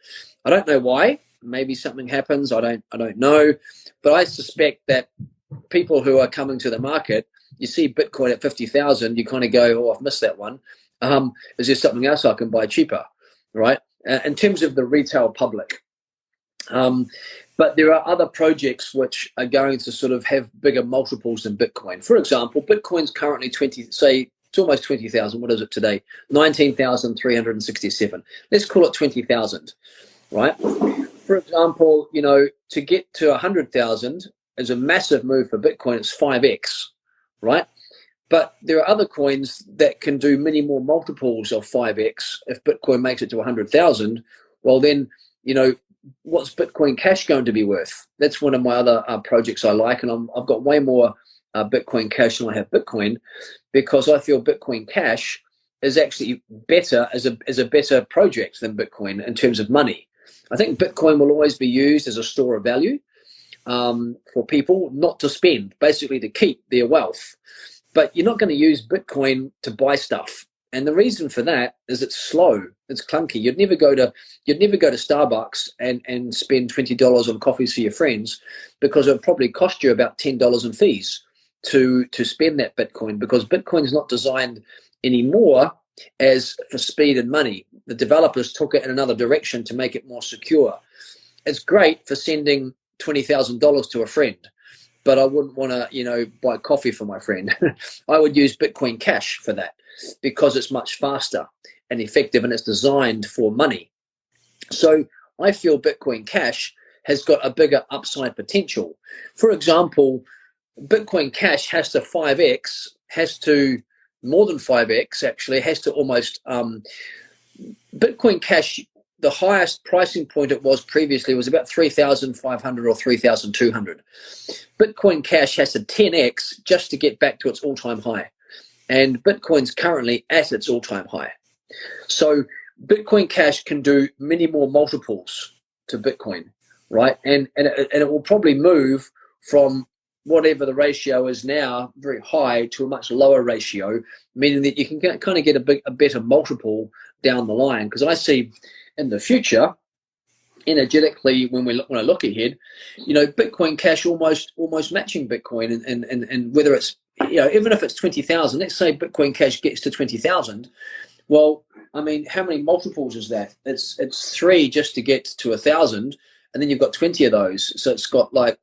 I don't know why. Maybe something happens. I don't know. But I suspect that people who are coming to the market, you see Bitcoin at 50,000, you kind of go, oh, I've missed that one. Is there something else I can buy cheaper, right? In terms of the retail public. But there are other projects which are going to sort of have bigger multiples than Bitcoin. For example, Bitcoin's currently it's almost 20,000. What is it today? 19,367. Let's call it 20,000, right? For example, to get to 100,000 is a massive move for Bitcoin. It's 5x, right? But there are other coins that can do many more multiples of 5x. If Bitcoin makes it to 100,000, well then, what's Bitcoin Cash going to be worth? That's one of my other projects I like, and I've got way more Bitcoin Cash than I have Bitcoin, because I feel Bitcoin Cash is actually better as a better project than Bitcoin in terms of money. I think Bitcoin will always be used as a store of value for people, not to spend, basically to keep their wealth. But you're not going to use Bitcoin to buy stuff. And the reason for that is it's slow, it's clunky. You'd never go to Starbucks and spend $20 on coffees for your friends, because it would probably cost you about $10 in fees to spend that Bitcoin, because Bitcoin is not designed anymore as for speed and money. The developers took it in another direction to make it more secure. It's great for sending $20,000 to a friend, but I wouldn't want to, buy coffee for my friend. I would use Bitcoin Cash for that, because it's much faster and effective, and it's designed for money. So I feel Bitcoin Cash has got a bigger upside potential. For example, Bitcoin Cash has to more than 5x actually, has to almost, Bitcoin Cash, the highest pricing point it was previously was about 3,500 or 3,200. Bitcoin Cash has to 10x just to get back to its all-time high. And Bitcoin's currently at its all-time high. So Bitcoin Cash can do many more multiples to Bitcoin, right? And it will probably move from whatever the ratio is now, very high, to a much lower ratio, meaning that you can kind of get a better multiple down the line. Because I see in the future, energetically, when I look ahead, Bitcoin Cash almost matching Bitcoin, and whether it's, even if it's 20,000, let's say Bitcoin Cash gets to 20,000. Well, I mean, how many multiples is that? It's 3 just to get to 1,000, and then you've got 20 of those. So it's got like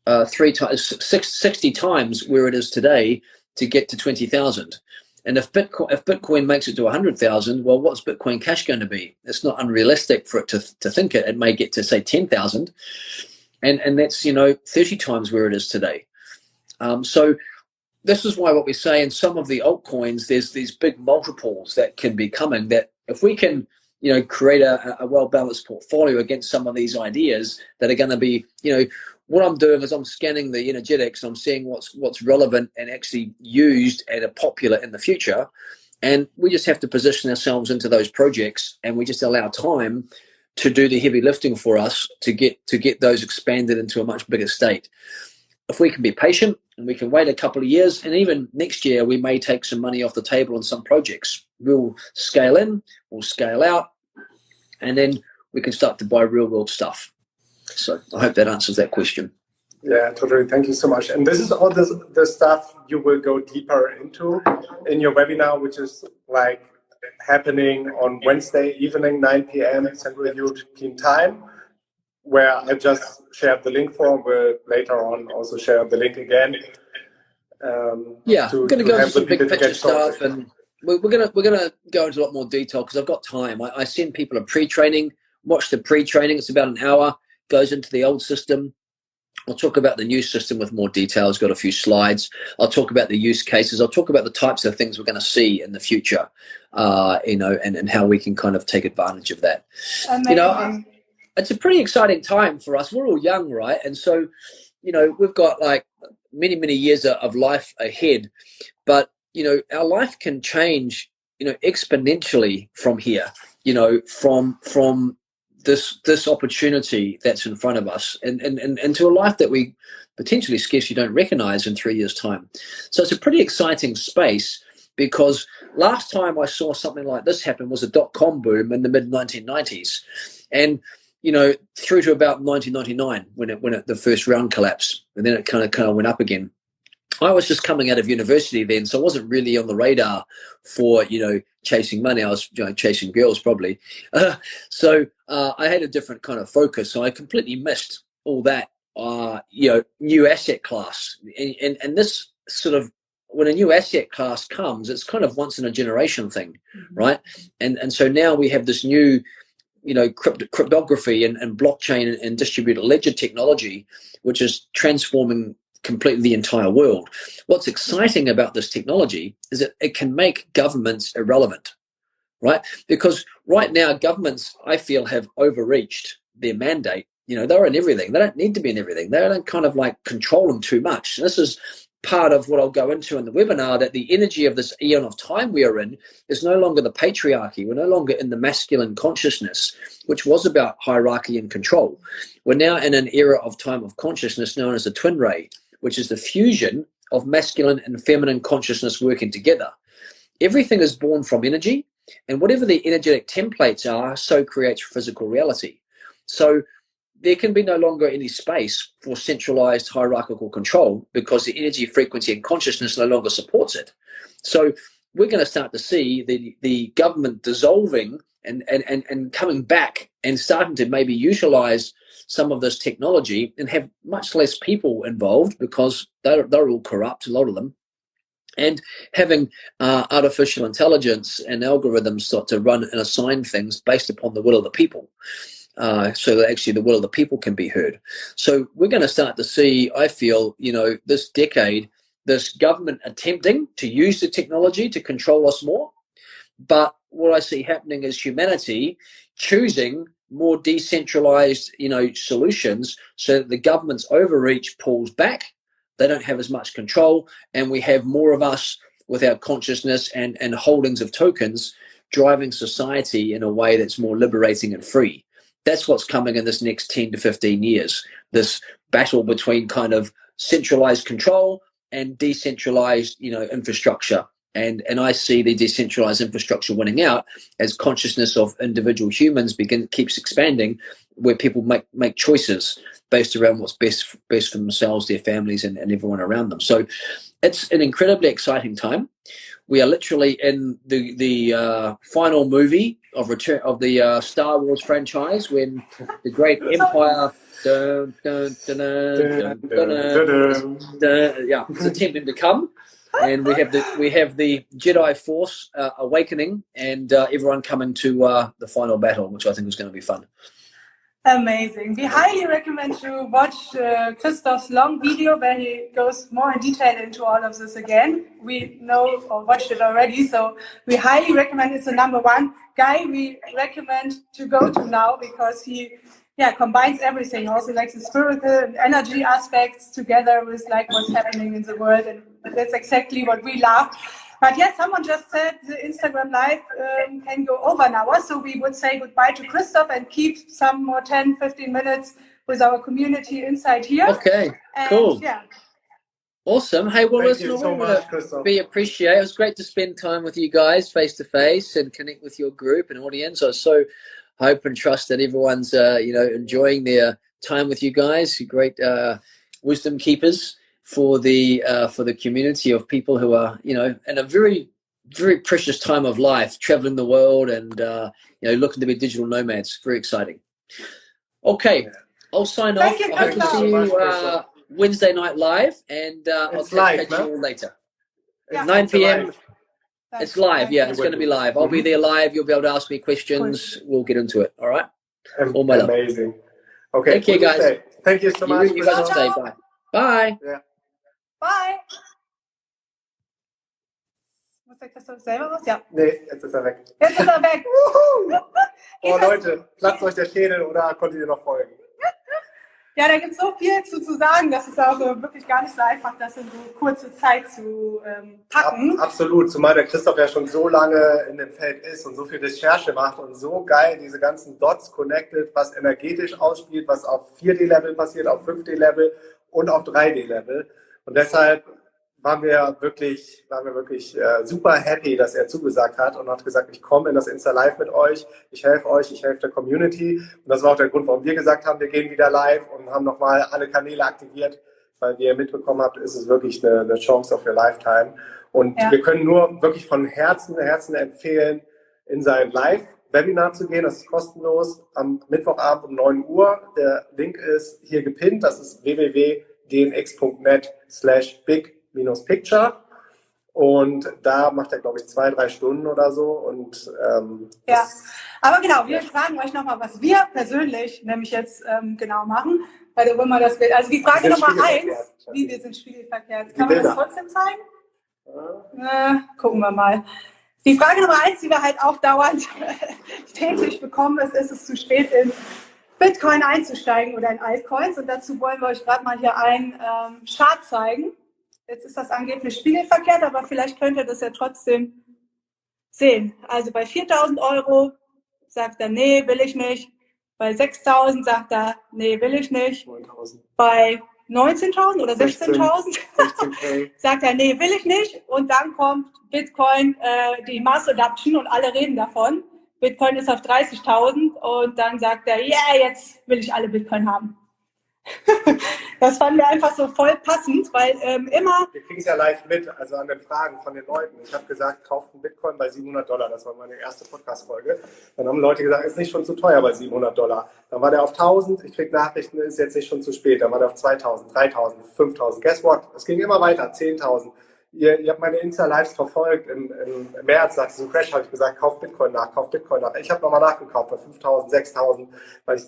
60 times where it is today to get to 20,000. And if Bitcoin makes it to 100,000, well, what's Bitcoin Cash going to be? It's not unrealistic for it to think it may get to, say, 10,000, and that's 30 times where it is today. So this is why what we say in some of the altcoins, there's these big multiples that can be coming, that if we can create a well-balanced portfolio against some of these ideas that are going to be, what I'm doing is I'm scanning the energetics, I'm seeing what's relevant and actually used and are popular in the future. And we just have to position ourselves into those projects, and we just allow time to do the heavy lifting for us to get those expanded into a much bigger state. If we can be patient and we can wait a couple of years, and even next year, we may take some money off the table on some projects. We'll scale in, we'll scale out, and then we can start to buy real world stuff. So I hope that answers that question. Yeah, totally. Thank you so much. And this is all the stuff you will go deeper into in your webinar, which is like happening on Wednesday evening, 9 p.m. Central European Time, where I just shared the link for. We'll later on also share the link again. We're going to go into some big picture stuff, and we're going to go into a lot more detail because I've got time. I send people a pre-training. Watch the pre-training. It's about an hour. Goes into the old system. I'll talk about the new system with more details. Got a few slides. I'll talk about the use cases. I'll talk about the types of things we're going to see in the future, and how we can kind of take advantage of that. Amazing. It's a pretty exciting time for us. We're all young, right? And so, we've got like many, many years of life ahead, but, our life can change, exponentially from here, from this opportunity that's in front of us, and into a life that we potentially scarcely don't recognize in 3 years' time. So it's a pretty exciting space, because last time I saw something like this happen was a dot-com boom in the mid-1990s. And through to about 1999 when the first round collapsed, and then it kind of went up again. I was just coming out of university then, so I wasn't really on the radar for, chasing money. I was chasing girls probably. So I had a different kind of focus. So I completely missed all that, new asset class. And this sort of, when a new asset class comes, it's kind of once in a generation thing, right? And so now we have this new, cryptography and blockchain and distributed ledger technology, which is transforming completely the entire world. What's exciting about this technology is that it can make governments irrelevant, right? Because right now governments, I feel, have overreached their mandate. They're in everything. They don't need to be in everything. They don't kind of like control them too much. And this is part of what I'll go into in the webinar, that the energy of this eon of time we are in is no longer the patriarchy. We're no longer in the masculine consciousness, which was about hierarchy and control. We're now in an era of time of consciousness known as the twin ray, which is the fusion of masculine and feminine consciousness working together. Everything is born from energy, and whatever the energetic templates are, so creates physical reality. So there can be no longer any space for centralized hierarchical control, because the energy, frequency, and consciousness no longer supports it. So we're going to start to see the government dissolving and coming back and starting to maybe utilize some of this technology and have much less people involved, because they're all corrupt, a lot of them, and having artificial intelligence and algorithms start to run and assign things based upon the will of the people. So that actually the will of the people can be heard. So we're going to start to see, I feel, this decade, this government attempting to use the technology to control us more. But what I see happening is humanity choosing more decentralized, solutions, so that the government's overreach pulls back. They don't have as much control, and we have more of us with our consciousness and holdings of tokens driving society in a way that's more liberating and free. That's what's coming in this next 10 to 15 years, this battle between kind of centralized control and decentralized, infrastructure. And I see the decentralized infrastructure winning out as consciousness of individual humans keeps expanding, where people make choices based around what's best for themselves, their families, and everyone around them. So it's an incredibly exciting time. We are literally in the final movie of the Star Wars franchise, when the great empire is attempting to come, and we have the Jedi Force awakening, and everyone coming to the final battle, which I think is going to be fun. Amazing. We highly recommend you watch Christof's long video, where he goes more in detail into all of this again. We know or watched it already, so we highly recommend. It's the number one guy we recommend to go to now, because he combines everything, also like the spiritual and energy aspects together with like what's happening in the world, and that's exactly what we love. But yes, someone just said the Instagram live can go over an hour, so we would say goodbye to Christof and keep some more 10-15 minutes with our community inside here. Okay, cool. Yeah. Awesome. Hey, well, Thank you so much, Christof. We appreciate it. It was great to spend time with you guys face to face and connect with your group and audience. I so hope and trust that everyone's enjoying their time with you guys. Great wisdom keepers for the community of people who are in a very, very precious time of life, traveling the world and looking to be digital nomads. Very exciting. Okay, I'll sign off. I hope to see you Wednesday night live, and I'll catch you all later. Yeah. 9 p.m. It's live. Yeah, it's going to be live. I'll be there live. You'll be able to ask me questions. We'll get into it. All right. All my love. Amazing. Okay. Take care, guys. Thank you so much. You guys stay. Bye. Bye. Yeah. Bye. Muss der Christof selber was? Ja. Nee, jetzt ist er weg. Jetzt ist er weg. Oh Leute, platzt euch der Schädel, oder konntet ihr noch folgen? Ja, da gibt es so viel zu sagen, das ist auch wirklich gar nicht so einfach, das in so kurze Zeit zu packen. Absolut, zumal der Christof ja schon so lange in dem Feld ist und so viel Recherche macht und so geil diese ganzen Dots connected, was energetisch ausspielt, was auf 4D-Level passiert, auf 5D-Level und auf 3D-Level. Und deshalb waren wir wirklich super happy, dass er zugesagt hat und hat gesagt, ich komme in das Insta Live mit euch, ich helfe der Community. Und das war auch der Grund, warum wir gesagt haben, wir gehen wieder live und haben nochmal alle Kanäle aktiviert, weil wie ihr mitbekommen habt, ist es wirklich eine Chance of your lifetime. Und wir können nur wirklich von Herzen empfehlen, in sein Live-Webinar zu gehen. Das ist kostenlos am Mittwochabend um 9 Uhr. Der Link ist hier gepinnt. Das ist www.dnx.net/big-picture. Und da macht er, glaube ich, 2-3 Stunden oder so. Und aber genau, wir fragen euch nochmal, was wir persönlich nämlich jetzt genau machen. Weil du immer das Bild. Also die Frage Nummer 1, wie wir sind spiegelverkehrt. Kann man das trotzdem zeigen? Gucken wir mal. Die Frage Nummer 1, die wir halt auch dauernd täglich bekommen, ist es zu spät in Bitcoin einzusteigen oder in Altcoins? Und dazu wollen wir euch gerade mal hier einen Chart zeigen. Jetzt ist das angeblich spiegelverkehrt, aber vielleicht könnt ihr das ja trotzdem sehen. Also bei 4.000 Euro sagt er, nee, will ich nicht. Bei 6.000 sagt er, nee, will ich nicht. 9.000. Bei 19.000 oder 16.000 sagt er, nee, will ich nicht. Und dann kommt Bitcoin, die Mass Adoption und alle reden davon. Bitcoin ist auf 30.000 und dann sagt er, yeah, jetzt will ich alle Bitcoin haben. Das fanden wir einfach so voll passend, weil immer... Wir kriegen es ja live mit, also an den Fragen von den Leuten. Ich habe gesagt, kauft einen Bitcoin bei $700. Das war meine erste Podcast-Folge. Dann haben Leute gesagt, ist nicht schon zu teuer bei $700. Dann war der auf 1.000. Ich kriege Nachrichten, ist jetzt nicht schon zu spät. Dann war der auf 2.000, 3.000, 5.000. Guess what? Es ging immer weiter, 10.000. Ihr habt meine Insta-Lives verfolgt. Im März, nach diesem Crash, habe ich gesagt, kauft Bitcoin nach, kauft Bitcoin nach. Ich habe nochmal nachgekauft bei 5.000, 6.000, weil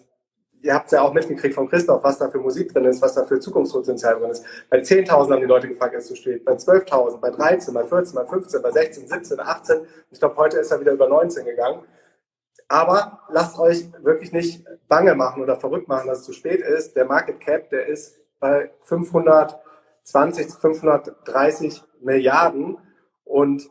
ihr habt es ja auch mitgekriegt von Christof, was da für Musik drin ist, was da für Zukunftspotenzial drin ist. Bei 10.000 haben die Leute gefragt, ist zu spät. Bei 12.000, bei 13, bei 14, bei 15, bei 16, 17, 18. Ich glaube, heute ist er wieder über 19 gegangen. Aber lasst euch wirklich nicht bange machen oder verrückt machen, dass es zu spät ist. Der Market Cap, der ist bei 520 zu 530 Milliarden. Und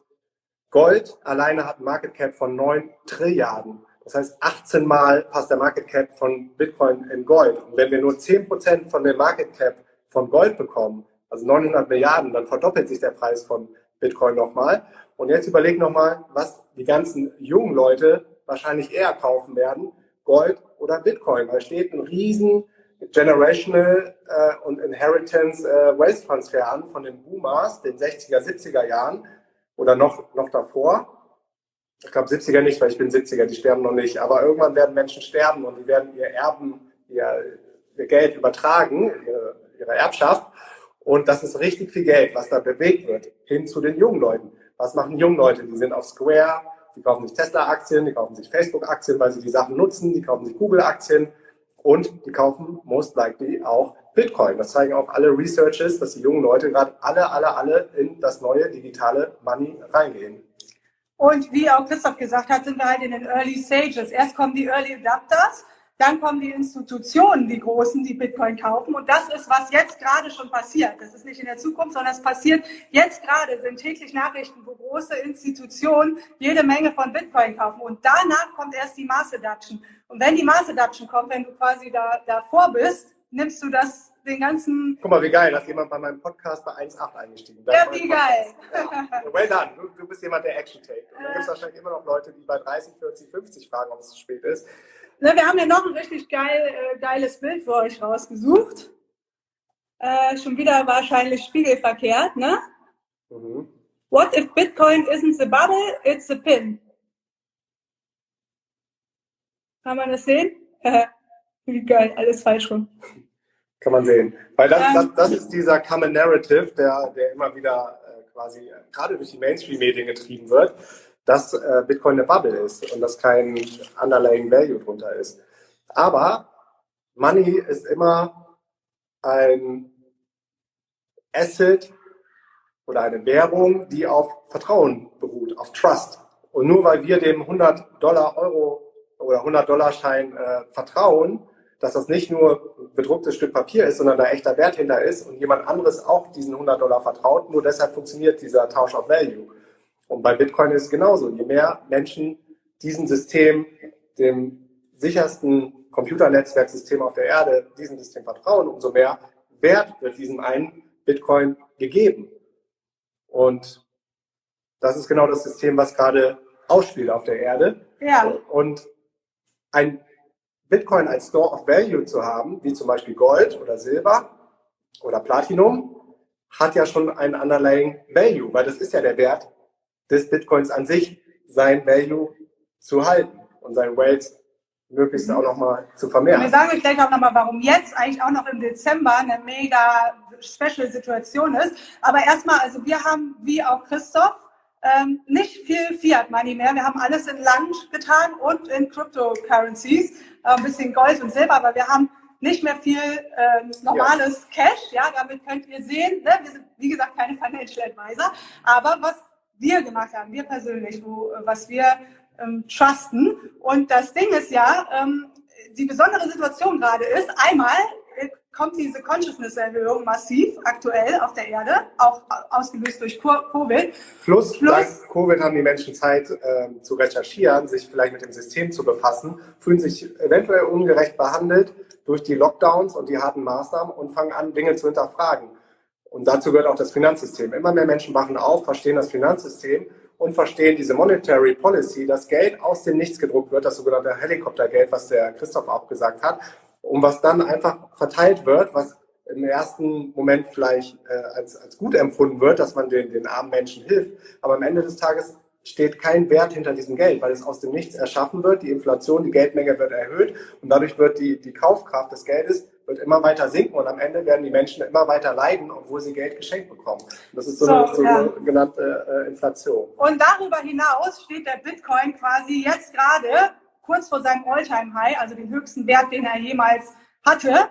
Gold alleine hat ein Market Cap von 9 Trilliarden. Das heißt, 18 Mal passt der Market Cap von Bitcoin in Gold. Und wenn wir nur 10% von dem Market Cap von Gold bekommen, also 900 Milliarden, dann verdoppelt sich der Preis von Bitcoin nochmal. Und jetzt überlegt nochmal, was die ganzen jungen Leute wahrscheinlich eher kaufen werden, Gold oder Bitcoin. Da steht ein riesen Generational und Inheritance Wealth Transfer an von den Boomers, den 60er, 70er Jahren oder noch davor. Ich glaube 70er nicht, weil ich bin 70er, die sterben noch nicht. Aber irgendwann werden Menschen sterben und die werden ihr Erben, ihr Geld übertragen, ihre Erbschaft. Und das ist richtig viel Geld, was da bewegt wird, hin zu den jungen Leuten. Was machen junge Leute? Die sind auf Square, die kaufen sich Tesla-Aktien, die kaufen sich Facebook-Aktien, weil sie die Sachen nutzen, die kaufen sich Google-Aktien und die kaufen most likely auch Bitcoin. Das zeigen auch alle Researches, dass die jungen Leute gerade alle in das neue digitale Money reingehen. Und wie auch Christof gesagt hat, sind wir halt in den Early Stages. Erst kommen die Early Adapters, dann kommen die Institutionen, die Großen, die Bitcoin kaufen. Und das ist, was jetzt gerade schon passiert. Das ist nicht in der Zukunft, sondern es passiert jetzt gerade. Sind täglich Nachrichten, wo große Institutionen jede Menge von Bitcoin kaufen. Und danach kommt erst die Mass Adoption. Und wenn die Mass Adoption kommt, wenn du quasi davor bist, nimmst du den ganzen... Guck mal, wie geil, dass jemand bei meinem Podcast bei 1.8 eingestiegen ist. Ja, wie geil. Ja. Well done, du bist jemand, der Action takes. Und dann gibt es wahrscheinlich immer noch Leute, die bei 30, 40, 50 fragen, ob es zu spät ist. Ne, wir haben ja noch ein richtig geiles Bild für euch rausgesucht. Schon wieder wahrscheinlich spiegelverkehrt, ne? Mhm. What if Bitcoin isn't the bubble, it's the pin? Kann man das sehen? Wie geil, alles falsch rum. Kann man sehen. Weil das ist dieser Common Narrative, der immer wieder quasi gerade durch die Mainstream-Medien getrieben wird, dass Bitcoin eine Bubble ist und dass kein Underlying Value drunter ist. Aber Money ist immer ein Asset oder eine Währung, die auf Vertrauen beruht, auf Trust. Und nur weil wir dem $100 oder $100-Schein vertrauen, dass das nicht nur ein bedrucktes Stück Papier ist, sondern da echter Wert hinter ist und jemand anderes auch diesen $100 vertraut, nur deshalb funktioniert dieser Tausch of Value. Und bei Bitcoin ist es genauso. Je mehr Menschen diesem System, dem sichersten Computernetzwerksystem auf der Erde, diesem System vertrauen, umso mehr Wert wird diesem einen Bitcoin gegeben. Und das ist genau das System, was gerade ausspielt auf der Erde. Ja. Und ein Bitcoin als Store of Value zu haben, wie zum Beispiel Gold oder Silber oder Platinum, hat ja schon einen underlying Value, weil das ist ja der Wert des Bitcoins an sich, sein Value zu halten und sein Wealth möglichst auch nochmal zu vermehren. Wir sagen euch gleich auch nochmal, warum jetzt eigentlich auch noch im Dezember eine mega special Situation ist. Aber erstmal, also wir haben, wie auch Christof, nicht viel Fiat Money mehr. Wir haben alles in Land getan und in Cryptocurrencies, ein bisschen Gold und Silber, aber wir haben nicht mehr viel normales Cash. Ja, damit könnt ihr sehen, ne? Wir sind, wie gesagt, keine Financial Advisor, aber was wir gemacht haben, wir persönlich, was wir trusten. Und das Ding ist ja, die besondere Situation gerade ist, einmal kommt diese Consciousness-Erhöhung massiv aktuell auf der Erde, auch ausgelöst durch Covid. Plus dank Covid haben die Menschen Zeit zu recherchieren, sich vielleicht mit dem System zu befassen, fühlen sich eventuell ungerecht behandelt durch die Lockdowns und die harten Maßnahmen und fangen an, Dinge zu hinterfragen. Und dazu gehört auch das Finanzsystem. Immer mehr Menschen wachen auf, verstehen das Finanzsystem und verstehen diese Monetary Policy, dass Geld aus dem Nichts gedruckt wird, das sogenannte Helikoptergeld, was der Christof auch gesagt hat, und was dann einfach verteilt wird, was im ersten Moment vielleicht als gut empfunden wird, dass man den armen Menschen hilft. Aber am Ende des Tages steht kein Wert hinter diesem Geld, weil es aus dem Nichts erschaffen wird. Die Inflation, die Geldmenge wird erhöht und dadurch wird die Kaufkraft des Geldes wird immer weiter sinken und am Ende werden die Menschen immer weiter leiden, obwohl sie Geld geschenkt bekommen. Und das ist so eine sogenannte Inflation. Und darüber hinaus steht der Bitcoin quasi jetzt gerade kurz vor seinem All-Time-High, also den höchsten Wert, den er jemals hatte.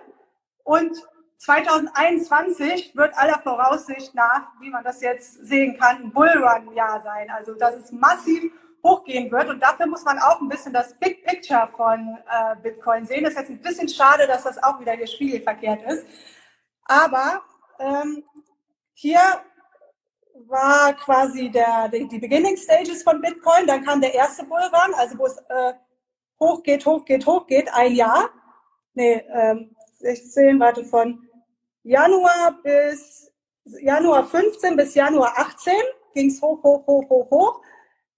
Und 2021 wird aller Voraussicht nach, wie man das jetzt sehen kann, ein Bullrun-Jahr sein. Also dass es massiv hochgehen wird. Und dafür muss man auch ein bisschen das Big Picture von Bitcoin sehen. Das ist jetzt ein bisschen schade, dass das auch wieder hier spiegelverkehrt ist. Aber hier war quasi die Beginning Stages von Bitcoin. Dann kam der erste Bullrun, also wo es hochgeht, ein Jahr. Von Januar 15 bis Januar 18 ging es hoch.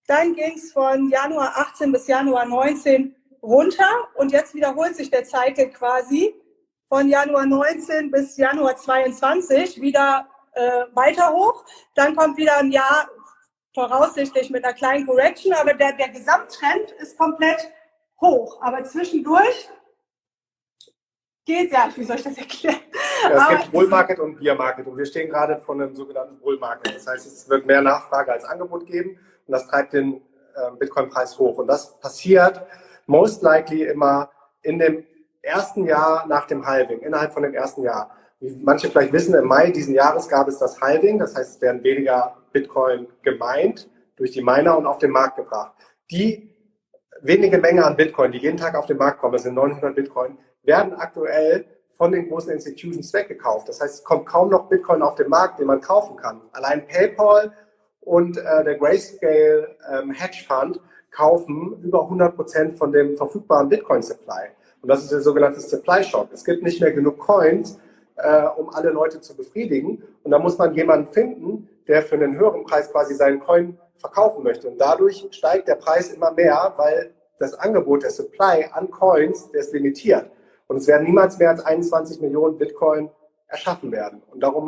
Dann ging es von Januar 18 bis Januar 19 runter und jetzt wiederholt sich der Cycle quasi von Januar 19 bis Januar 22 wieder weiter hoch. Dann kommt wieder ein Jahr voraussichtlich mit einer kleinen Correction, aber der Gesamttrend ist komplett hoch. Aber zwischendurch geht ja, wie soll ich das erklären? Ja, es gibt Bull Market und Bear Market und wir stehen gerade vor einem sogenannten Bull Market. Das heißt, es wird mehr Nachfrage als Angebot geben und das treibt den Bitcoin-Preis hoch. Und das passiert most likely immer in dem ersten Jahr nach dem Halving, innerhalb von dem ersten Jahr. Wie manche vielleicht wissen, im Mai diesen Jahres gab es das Halving, das heißt, es werden weniger Bitcoin gemeint durch die Miner und auf den Markt gebracht. Die wenige Menge an Bitcoin, die jeden Tag auf den Markt kommen, das sind 900 Bitcoin, werden aktuell von den großen Institutions weggekauft. Das heißt, es kommt kaum noch Bitcoin auf den Markt, den man kaufen kann. Allein PayPal und der Grayscale Hedge Fund kaufen über 100% von dem verfügbaren Bitcoin-Supply. Und das ist der sogenannte Supply Shock. Es gibt nicht mehr genug Coins, um alle Leute zu befriedigen. Und da muss man jemanden finden, der für einen höheren Preis quasi seinen Coin verkaufen möchte. Und dadurch steigt der Preis immer mehr, weil das Angebot, der Supply an Coins, der ist limitiert. Und es werden niemals mehr als 21 Millionen Bitcoin erschaffen werden. Und darum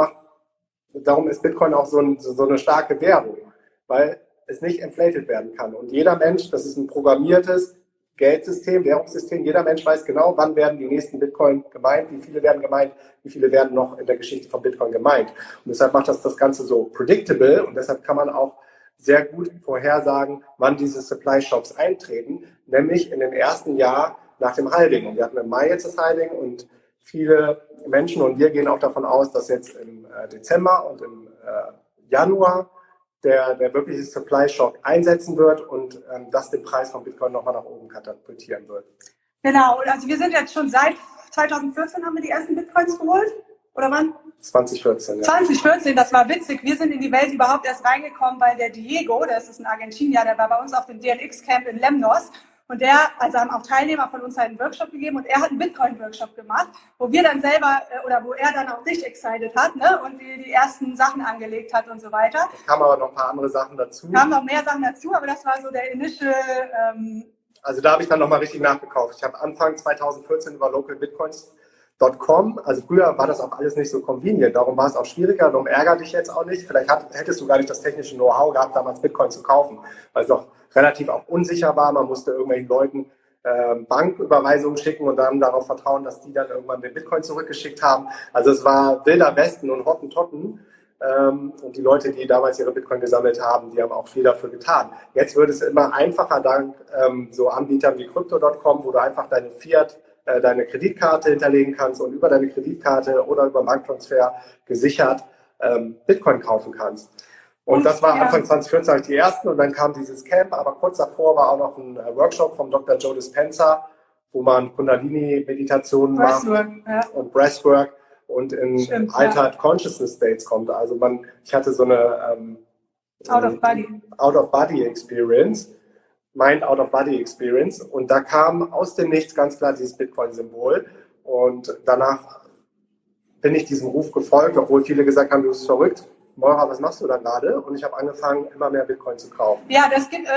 ist Bitcoin auch so eine starke Währung, weil es nicht inflated werden kann. Und jeder Mensch, das ist ein programmiertes Geldsystem, Währungssystem, jeder Mensch weiß genau, wann werden die nächsten Bitcoin gemeint, wie viele werden noch in der Geschichte von Bitcoin gemeint. Und deshalb macht das Ganze so predictable und deshalb kann man auch sehr gut vorhersagen, wann diese Supply Shocks eintreten, nämlich in dem ersten Jahr nach dem Halving. Und wir hatten im Mai jetzt das Halving und viele Menschen und wir gehen auch davon aus, dass jetzt im Dezember und im Januar der wirkliche Supply Shock einsetzen wird und das den Preis von Bitcoin nochmal nach oben katapultieren wird. Genau, also wir sind jetzt schon seit 2014 haben wir die ersten Bitcoins geholt, oder wann? 2014, ja. 2014, das war witzig. Wir sind in die Welt überhaupt erst reingekommen, weil der Diego, das ist ein Argentinier, der war bei uns auf dem DNX-Camp in Lemnos Und also haben auch Teilnehmer von uns halt einen Workshop gegeben und er hat einen Bitcoin-Workshop gemacht, wo wir dann selber, oder wo er dann auch dich excited hat, ne? Und die ersten Sachen angelegt hat und so weiter. Es kamen aber noch ein paar andere Sachen dazu. Kamen noch mehr Sachen dazu, aber das war so der initial... Also da habe ich dann nochmal richtig nachgekauft. Ich habe Anfang 2014 über localbitcoins.com, also früher war das auch alles nicht so convenient, darum war es auch schwieriger, darum ärgere dich jetzt auch nicht. Vielleicht hättest du gar nicht das technische Know-how gehabt, damals Bitcoin zu kaufen, weil es noch relativ auch unsicher war. Man musste irgendwelchen Leuten Banküberweisungen schicken und dann darauf vertrauen, dass die dann irgendwann den Bitcoin zurückgeschickt haben. Also es war wilder Westen und Hottentotten. Und die Leute, die damals ihre Bitcoin gesammelt haben, die haben auch viel dafür getan. Jetzt wird es immer einfacher dank so Anbietern wie Crypto.com, wo du einfach deine Fiat, deine Kreditkarte hinterlegen kannst und über deine Kreditkarte oder über Banktransfer gesichert Bitcoin kaufen kannst. Und das war Anfang 2014 habe ich die ersten und dann kam dieses Camp, aber kurz davor war auch noch ein Workshop vom Dr. Joe Dispenza, wo man Kundalini-Meditationen macht und Breathwork und in Altered Consciousness States kommt. Also ich hatte so eine Out-of-Body Experience, Mind Out-of-Body Experience und da kam aus dem Nichts ganz klar dieses Bitcoin-Symbol und danach bin ich diesem Ruf gefolgt, obwohl viele gesagt haben, du bist verrückt. Moira, was machst du da gerade? Und ich habe angefangen, immer mehr Bitcoin zu kaufen. Ja, das gibt,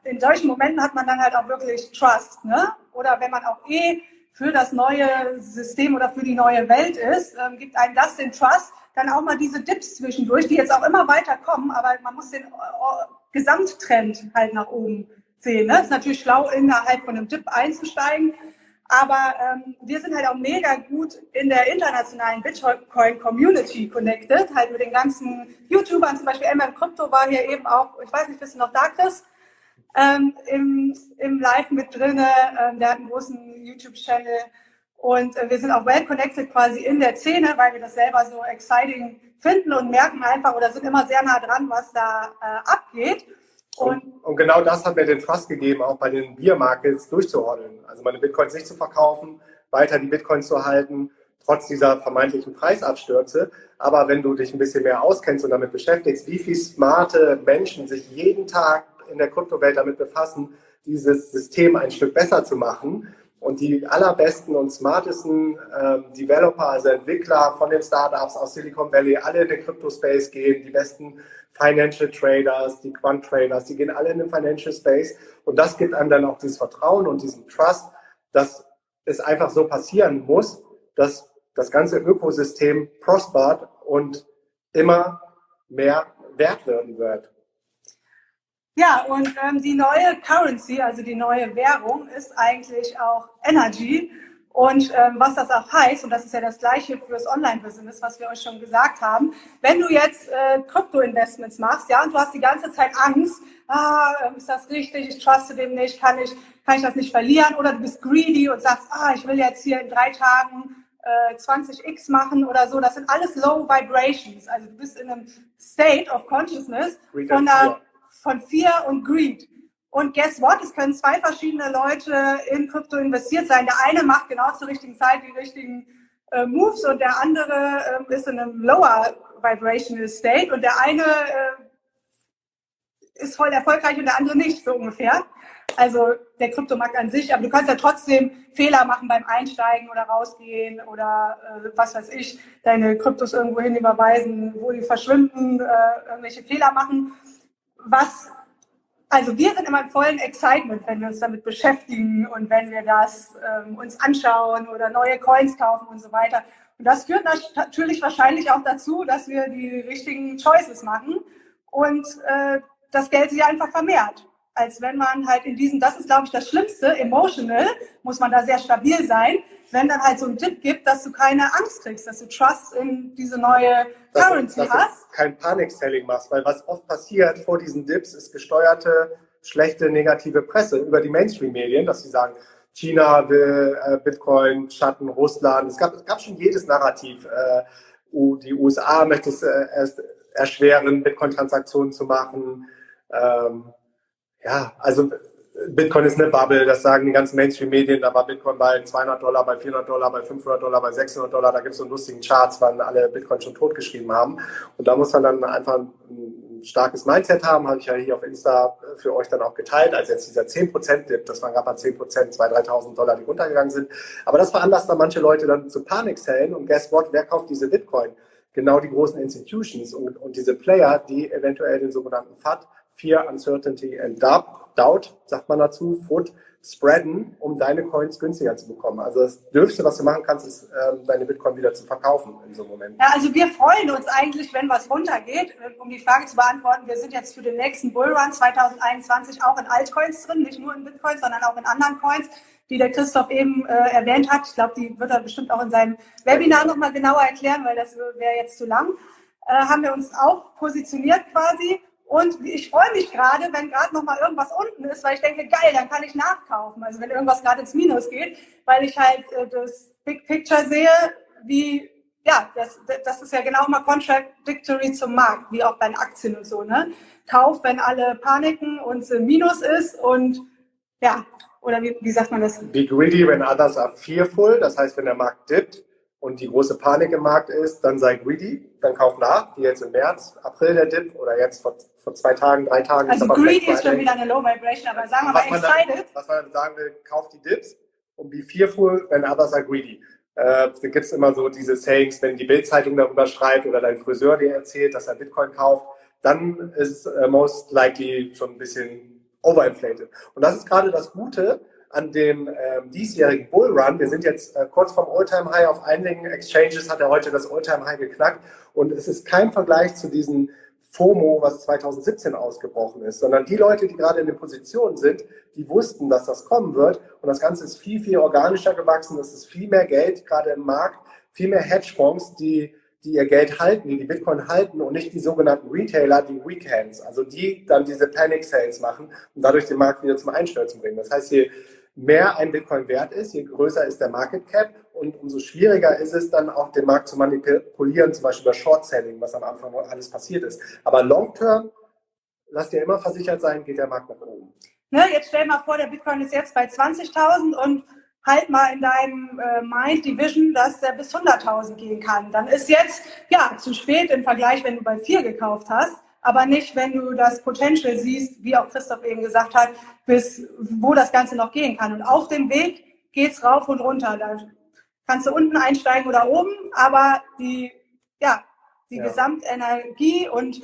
in solchen Momenten hat man dann halt auch wirklich Trust, ne? Oder wenn man auch für das neue System oder für die neue Welt ist, gibt einem das den Trust, dann auch mal diese Dips zwischendurch, die jetzt auch immer weiter kommen, aber man muss den Gesamttrend halt nach oben sehen. Ne? Ist natürlich schlau, innerhalb von einem Dip einzusteigen, aber wir sind halt auch mega gut in der internationalen Bitcoin-Community connected, halt mit den ganzen YouTubern, zum Beispiel Crypto war hier eben auch, ich weiß nicht, bist du noch da, Chris? Im Live mit drinne, der hat einen großen YouTube-Channel und wir sind auch well connected quasi in der Szene, weil wir das selber so exciting finden und merken einfach oder sind immer sehr nah dran, was da abgeht. Und genau das hat mir den Trust gegeben, auch bei den Bear Markets durchzuhodeln. Also meine Bitcoins nicht zu verkaufen, weiter die Bitcoins zu halten, trotz dieser vermeintlichen Preisabstürze. Aber wenn du dich ein bisschen mehr auskennst und damit beschäftigst, wie viele smarte Menschen sich jeden Tag in der Kryptowelt damit befassen, dieses System ein Stück besser zu machen. Und die allerbesten und smartesten Developer, also Entwickler von den Startups aus Silicon Valley, alle in den Crypto-Space gehen, die besten Financial Traders, die Quant-Traders, die gehen alle in den Financial Space. Und das gibt einem dann auch dieses Vertrauen und diesen Trust, dass es einfach so passieren muss, dass das ganze Ökosystem prospert und immer mehr wert werden wird. Ja, und die neue Currency, also die neue Währung, ist eigentlich auch Energy. Und was das auch heißt, und das ist ja das Gleiche fürs Online-Business, was wir euch schon gesagt haben, wenn du jetzt Krypto-Investments machst, ja, und du hast die ganze Zeit Angst, ist das richtig, ich truste dem nicht, kann ich das nicht verlieren, oder du bist greedy und sagst, ich will jetzt hier in 3 Tagen 20x machen oder so, das sind alles Low Vibrations, also du bist in einem State of Consciousness von Fear und Greed. Und guess what? Es können 2 verschiedene Leute in Krypto investiert sein. Der eine macht genau zur richtigen Zeit die richtigen Moves und der andere ist in einem Lower Vibrational State und der eine ist voll erfolgreich und der andere nicht, so ungefähr. Also der Kryptomarkt an sich, aber du kannst ja trotzdem Fehler machen beim Einsteigen oder rausgehen oder was weiß ich, deine Kryptos irgendwo hin überweisen, wo die verschwinden, irgendwelche Fehler machen. Also wir sind immer in vollen Excitement, wenn wir uns damit beschäftigen und wenn wir das uns anschauen oder neue Coins kaufen und so weiter. Und das führt natürlich wahrscheinlich auch dazu, dass wir die richtigen Choices machen und das Geld sich einfach vermehrt. Als wenn man halt das ist glaube ich das Schlimmste, emotional, muss man da sehr stabil sein, wenn dann halt so ein Dip gibt, dass du keine Angst kriegst, dass du Trust in diese neue Currency hast. Dass du kein Panic-Selling machst, weil was oft passiert vor diesen Dips ist gesteuerte, schlechte, negative Presse über die Mainstream-Medien, dass sie sagen, China will Bitcoin, Schatten, Russland. Es gab schon jedes Narrativ. Die USA möchte es erst erschweren, Bitcoin-Transaktionen zu machen. Also Bitcoin ist eine Bubble, das sagen die ganzen Mainstream-Medien, da war Bitcoin bei $200, bei $400, bei $500, bei $600, da gibt es so einen lustigen Charts, wann alle Bitcoin schon totgeschrieben haben. Und da muss man dann einfach ein ein starkes Mindset haben, habe ich ja hier auf Insta für euch dann auch geteilt, als jetzt dieser 10%-Dip, das waren gerade mal 10%, 2.000, 3.000 Dollar, die runtergegangen sind. Aber das veranlasst dann manche Leute dann zu Panik-Sellen und guess what, wer kauft diese Bitcoin? Genau die großen Institutions und diese Player, die eventuell den sogenannten FUD, Fear, Uncertainty and Doubt, sagt man dazu, FUD, spreaden, um deine Coins günstiger zu bekommen. Also das Dürfste, was du machen kannst, ist, deine Bitcoin wieder zu verkaufen in so einem Moment. Ja, also wir freuen uns eigentlich, wenn was runtergeht. Um die Frage zu beantworten, wir sind jetzt für den nächsten Bullrun 2021 auch in Altcoins drin, nicht nur in Bitcoins, sondern auch in anderen Coins, die der Christof eben erwähnt hat. Ich glaube, die wird er bestimmt auch in seinem Webinar nochmal genauer erklären, weil das wäre jetzt zu lang. Haben wir uns auch positioniert quasi. Und ich freue mich gerade, wenn gerade noch mal irgendwas unten ist, weil ich denke, geil, dann kann ich nachkaufen. Also wenn irgendwas gerade ins Minus geht, weil ich halt das Big Picture sehe, wie, ja, das ist ja genau mal contradictory zum Markt, wie auch bei den Aktien und so, ne? Kauf, wenn alle paniken und es im Minus ist und, ja, oder wie sagt man das? Be greedy when others are fearful. Das heißt, wenn der Markt dippt und die große Panik im Markt ist, dann sei greedy, dann kauf nach, wie jetzt im März, April der Dip oder jetzt vor 2 Tagen, 3 Tagen. Also greedy ist schon wieder eine Low Vibration, aber sagen wir mal excited. Was man dann sagen will, kauf die Dips und be fearful when others are greedy. Da gibt es immer so diese Sayings, wenn die Bild-Zeitung darüber schreibt oder dein Friseur dir erzählt, dass er Bitcoin kauft, dann ist most likely schon ein bisschen overinflated. Und das ist gerade das Gute an dem diesjährigen Bullrun. Wir sind jetzt kurz vom All-Time-High. Auf einigen Exchanges hat er heute das All-Time-High geknackt. Und es ist kein Vergleich zu diesem FOMO, was 2017 ausgebrochen ist, sondern die Leute, die gerade in den Positionen sind, die wussten, dass das kommen wird. Und das Ganze ist viel, viel organischer gewachsen. Es ist viel mehr Geld gerade im Markt, viel mehr Hedgefonds, die ihr Geld halten, die Bitcoin halten und nicht die sogenannten Retailer, die Weekends, also die dann diese Panic Sales machen und dadurch den Markt wieder zum Einstürzen bringen. Das heißt, je mehr ein Bitcoin wert ist, je größer ist der Market Cap und umso schwieriger ist es dann auch, den Markt zu manipulieren, zum Beispiel über Short Selling, was am Anfang alles passiert ist. Aber Long Term, lasst ihr immer versichert sein, geht der Markt nach oben. Ne, jetzt stell mal vor, der Bitcoin ist jetzt bei 20.000 und halt mal in deinem Mind die Vision, dass der bis 100.000 gehen kann. Dann ist jetzt, ja, zu spät im Vergleich, wenn du bei 4 gekauft hast, aber nicht, wenn du das Potential siehst, wie auch Christof eben gesagt hat, bis wo das Ganze noch gehen kann. Und auf dem Weg geht's rauf und runter. Da kannst du unten einsteigen oder oben, aber die Gesamtenergie und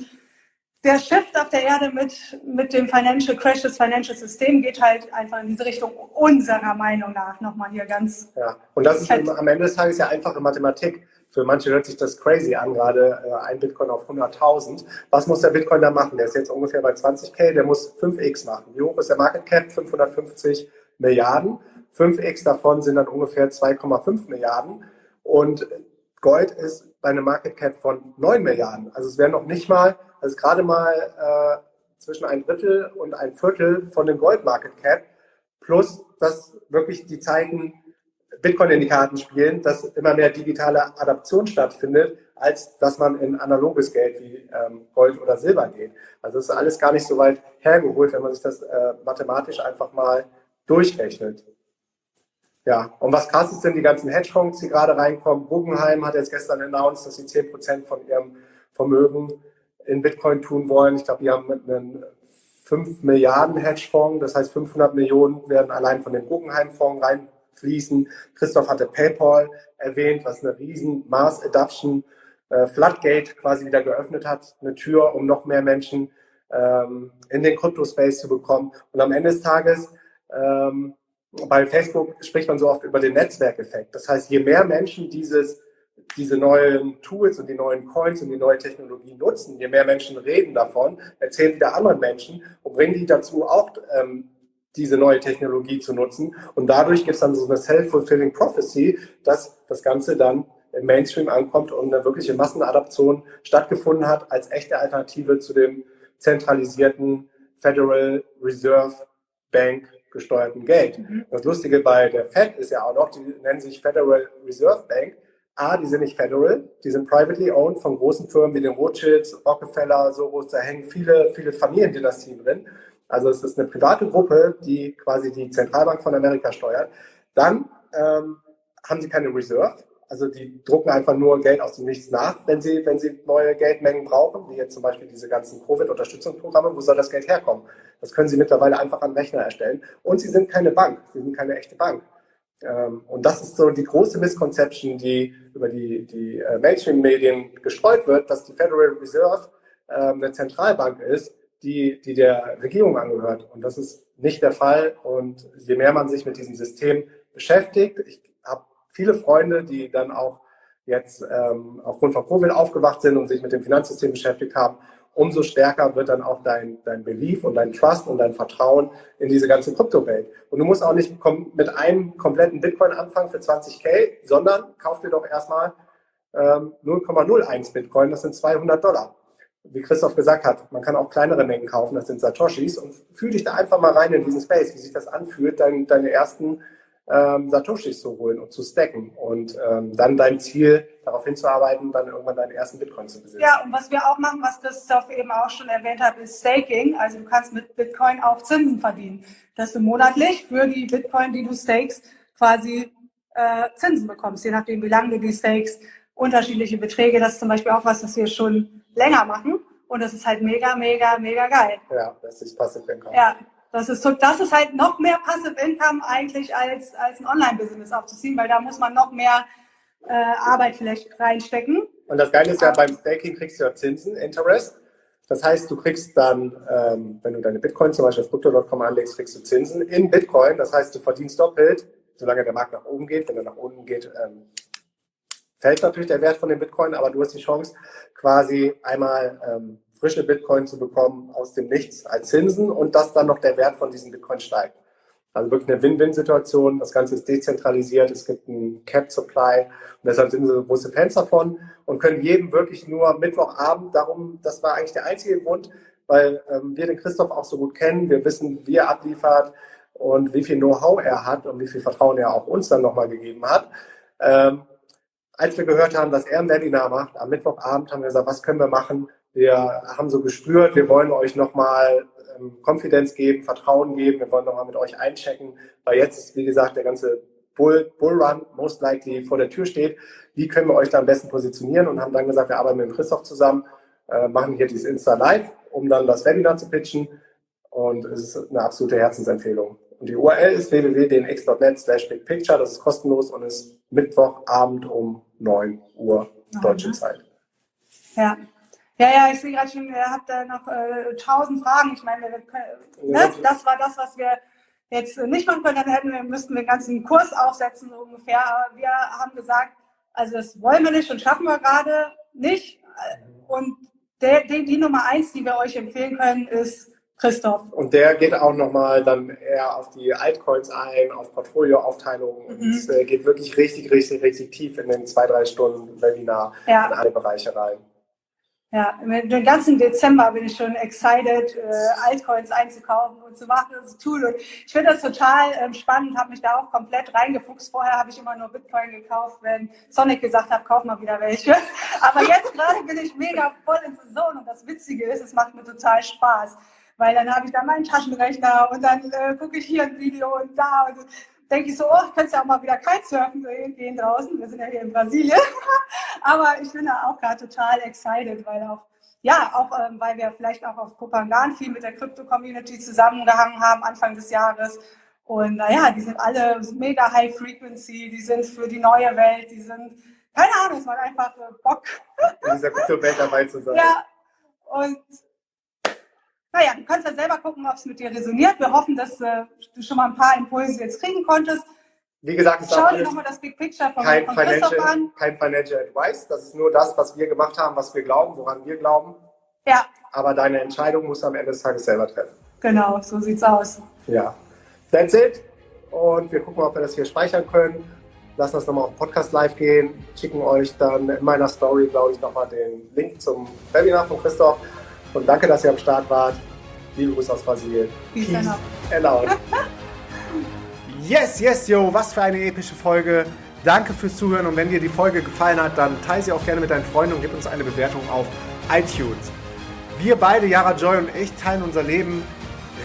der Shift auf der Erde mit dem Financial Crash, das Financial System geht halt einfach in diese Richtung unserer Meinung nach nochmal hier ganz. Ja, und das ist am Ende des Tages ja einfache Mathematik. Für manche hört sich das crazy an, gerade ein Bitcoin auf 100.000. Was muss der Bitcoin da machen? Der ist jetzt ungefähr bei 20.000, der muss 5x machen. Wie hoch ist der Market Cap? 550 Milliarden. 5x davon sind dann ungefähr 2,5 Milliarden. Und Gold ist bei einem Market Cap von 9 Milliarden. Also es wäre noch nicht mal, das ist gerade mal zwischen ein Drittel und ein Viertel von dem Gold Market Cap. Plus, dass wirklich die Zeiten Bitcoin in die Karten spielen, dass immer mehr digitale Adaption stattfindet, als dass man in analoges Geld wie Gold oder Silber geht. Also das ist alles gar nicht so weit hergeholt, wenn man sich das mathematisch einfach mal durchrechnet. Ja, und was krass ist, sind die ganzen Hedgefonds, die gerade reinkommen. Guggenheim hat jetzt gestern announced, dass sie 10% von ihrem Vermögen in Bitcoin tun wollen. Ich glaube, die haben einen 5 Milliarden Hedgefonds, das heißt 500 Millionen werden allein von dem Guggenheim-Fonds reinfließen. Christof hatte PayPal erwähnt, was eine riesen Mass Adoption Floodgate quasi wieder geöffnet hat, eine Tür, um noch mehr Menschen in den Crypto-Space zu bekommen. Und am Ende des Tages bei Facebook spricht man so oft über den Netzwerkeffekt. Das heißt, je mehr Menschen diese neuen Tools und die neuen Coins und die neue Technologie nutzen, je mehr Menschen reden davon, erzählen wieder anderen Menschen und bringen die dazu, auch diese neue Technologie zu nutzen. Und dadurch gibt es dann so eine self-fulfilling prophecy, dass das Ganze dann im Mainstream ankommt und eine wirkliche Massenadaption stattgefunden hat als echte Alternative zu dem zentralisierten Federal Reserve Bank gesteuerten Geld. Das Lustige bei der Fed ist ja auch noch, die nennen sich Federal Reserve Bank. Die sind nicht federal, die sind privately owned von großen Firmen wie den Rothschilds, Rockefeller, Soros, da hängen viele, viele Familiendynastien drin. Also es ist eine private Gruppe, die quasi die Zentralbank von Amerika steuert. Dann haben sie keine Reserve, Also die drucken einfach nur Geld aus dem Nichts nach, wenn sie neue Geldmengen brauchen, wie jetzt zum Beispiel diese ganzen Covid-Unterstützungsprogramme. Wo soll das Geld herkommen? Das können sie mittlerweile einfach am Rechner erstellen. Und sie sind keine Bank, sie sind keine echte Bank. Und das ist so die große Misconception, die über die Mainstream-Medien gestreut wird, dass die Federal Reserve eine Zentralbank ist, die der Regierung angehört. Und das ist nicht der Fall. Und je mehr man sich mit diesem System beschäftigt, ich habe viele Freunde, die dann auch jetzt aufgrund von Covid aufgewacht sind und sich mit dem Finanzsystem beschäftigt haben, umso stärker wird dann auch dein Belief und dein Trust und dein Vertrauen in diese ganze Kryptowelt. Und du musst auch nicht mit einem kompletten Bitcoin anfangen für 20.000, sondern kauf dir doch erstmal 0,01 Bitcoin, das sind $200. Wie Christof gesagt hat, man kann auch kleinere Mengen kaufen, das sind Satoshis, und fühl dich da einfach mal rein in diesen Space, wie sich das anfühlt, deine ersten Satoshis zu holen und zu stacken und dann dein Ziel, darauf hinzuarbeiten, dann irgendwann deinen ersten Bitcoin zu besitzen. Ja, und was wir auch machen, was Christof eben auch schon erwähnt hat, ist Staking. Also du kannst mit Bitcoin auch Zinsen verdienen, dass du monatlich für die Bitcoin, die du stakest, quasi Zinsen bekommst, je nachdem, wie lange du die stakest, unterschiedliche Beträge. Das ist zum Beispiel auch was wir schon länger machen, und das ist halt mega, mega, mega geil. Ja, das ist Passive Income. Ja. Das ist halt noch mehr Passive Income eigentlich als ein Online-Business aufzuziehen, weil da muss man noch mehr Arbeit vielleicht reinstecken. Und das Geile ist ja, beim Staking kriegst du ja Zinsen, Interest. Das heißt, du kriegst dann, wenn du deine Bitcoin zum Beispiel auf crypto.com anlegst, kriegst du Zinsen in Bitcoin. Das heißt, du verdienst doppelt, solange der Markt nach oben geht. Wenn er nach unten geht, fällt natürlich der Wert von dem Bitcoin, aber du hast die Chance, quasi einmal frische Bitcoin zu bekommen aus dem Nichts als Zinsen, und dass dann noch der Wert von diesen Bitcoin steigt. Also wirklich eine Win-Win-Situation. Das Ganze ist dezentralisiert. Es gibt einen Cap-Supply. Und deshalb sind wir so große Fans davon und können jedem wirklich nur Mittwochabend, das war eigentlich der einzige Grund, weil wir den Christof auch so gut kennen. Wir wissen, wie er abliefert und wie viel Know-how er hat und wie viel Vertrauen er auch uns dann nochmal gegeben hat. Als wir gehört haben, dass er ein Webinar macht, am Mittwochabend haben wir gesagt, was können wir machen? Wir haben so gespürt, wir wollen euch nochmal Konfidenz geben, Vertrauen geben, wir wollen nochmal mit euch einchecken, weil jetzt, wie gesagt, der ganze Bullrun most likely vor der Tür steht. Wie können wir euch da am besten positionieren? Und haben dann gesagt, wir arbeiten mit dem Christof zusammen, machen hier dieses Insta Live, um dann das Webinar zu pitchen, und es ist eine absolute Herzensempfehlung. Und die URL ist www.dnx.net/bigpicture, das ist kostenlos und ist Mittwochabend um 9 Uhr deutsche Zeit. Ja. Ja, ich sehe gerade schon, ihr habt da noch 1000 Fragen. Ich meine, das war das, was wir jetzt nicht machen können. Dann müssten wir den ganzen Kurs aufsetzen, so ungefähr. Aber wir haben gesagt, also das wollen wir nicht und schaffen wir gerade nicht. Und die Nummer 1, die wir euch empfehlen können, ist Christof. Und der geht auch nochmal dann eher auf die Altcoins ein, auf Portfolioaufteilungen. Und es geht wirklich richtig tief in den 2-3 Stunden Webinar in alle Bereiche rein. Ja, den ganzen Dezember bin ich schon excited, Altcoins einzukaufen und zu machen und zu tun. Und ich finde das total spannend, habe mich da auch komplett reingefuchst. Vorher habe ich immer nur Bitcoin gekauft, wenn Sonic gesagt hat, kauf mal wieder welche. Aber jetzt gerade bin ich mega voll in der Zone, und das Witzige ist, es macht mir total Spaß. Weil dann habe ich da meinen Taschenrechner und dann gucke ich hier ein Video und da. Und denke ich so, ich könnte ja auch mal wieder Kitesurfen gehen draußen. Wir sind ja hier in Brasilien. Aber ich bin da auch gerade total excited, weil weil wir vielleicht auch auf Kopangan viel mit der Crypto-Community zusammengehangen haben Anfang des Jahres. Und die sind alle mega High Frequency, die sind für die neue Welt, die sind, keine Ahnung, es macht einfach Bock. In dieser Crypto-Welt dabei zu sein. Ja, und du kannst ja selber gucken, ob es mit dir resoniert. Wir hoffen, dass du schon mal ein paar Impulse jetzt kriegen konntest. Wie gesagt, schau dir nochmal das Big Picture von Christof an. Kein Financial Advice, das ist nur das, was wir gemacht haben, was wir glauben, woran wir glauben. Ja. Aber deine Entscheidung musst du am Ende des Tages selber treffen. Genau, so sieht's aus. Ja, that's it. Und wir gucken mal, ob wir das hier speichern können. Lassen das nochmal auf Podcast Live gehen. Schicken euch dann in meiner Story, glaube ich, nochmal den Link zum Webinar von Christof. Und danke, dass ihr am Start wart. Liebe Grüße aus Brasilien. Peace and out. Yes, yo, was für eine epische Folge. Danke fürs Zuhören, und wenn dir die Folge gefallen hat, dann teile sie auch gerne mit deinen Freunden und gib uns eine Bewertung auf iTunes. Wir beide, Yara Joy und ich, teilen unser Leben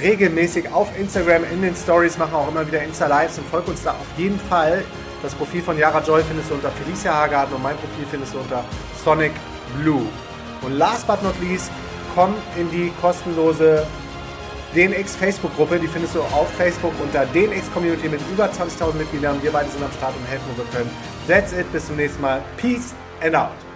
regelmäßig auf Instagram in den Stories, machen auch immer wieder Insta-Lives, und folgt uns da auf jeden Fall. Das Profil von Yara Joy findest du unter Felicia Hagarten und mein Profil findest du unter Sonic Blue. Und last but not least, komm in die kostenlose DNX Facebook-Gruppe. Die findest du auf Facebook unter DNX Community mit über 20.000 Mitgliedern. Wir beide sind am Start und helfen, wo wir können. That's it, bis zum nächsten Mal. Peace and out.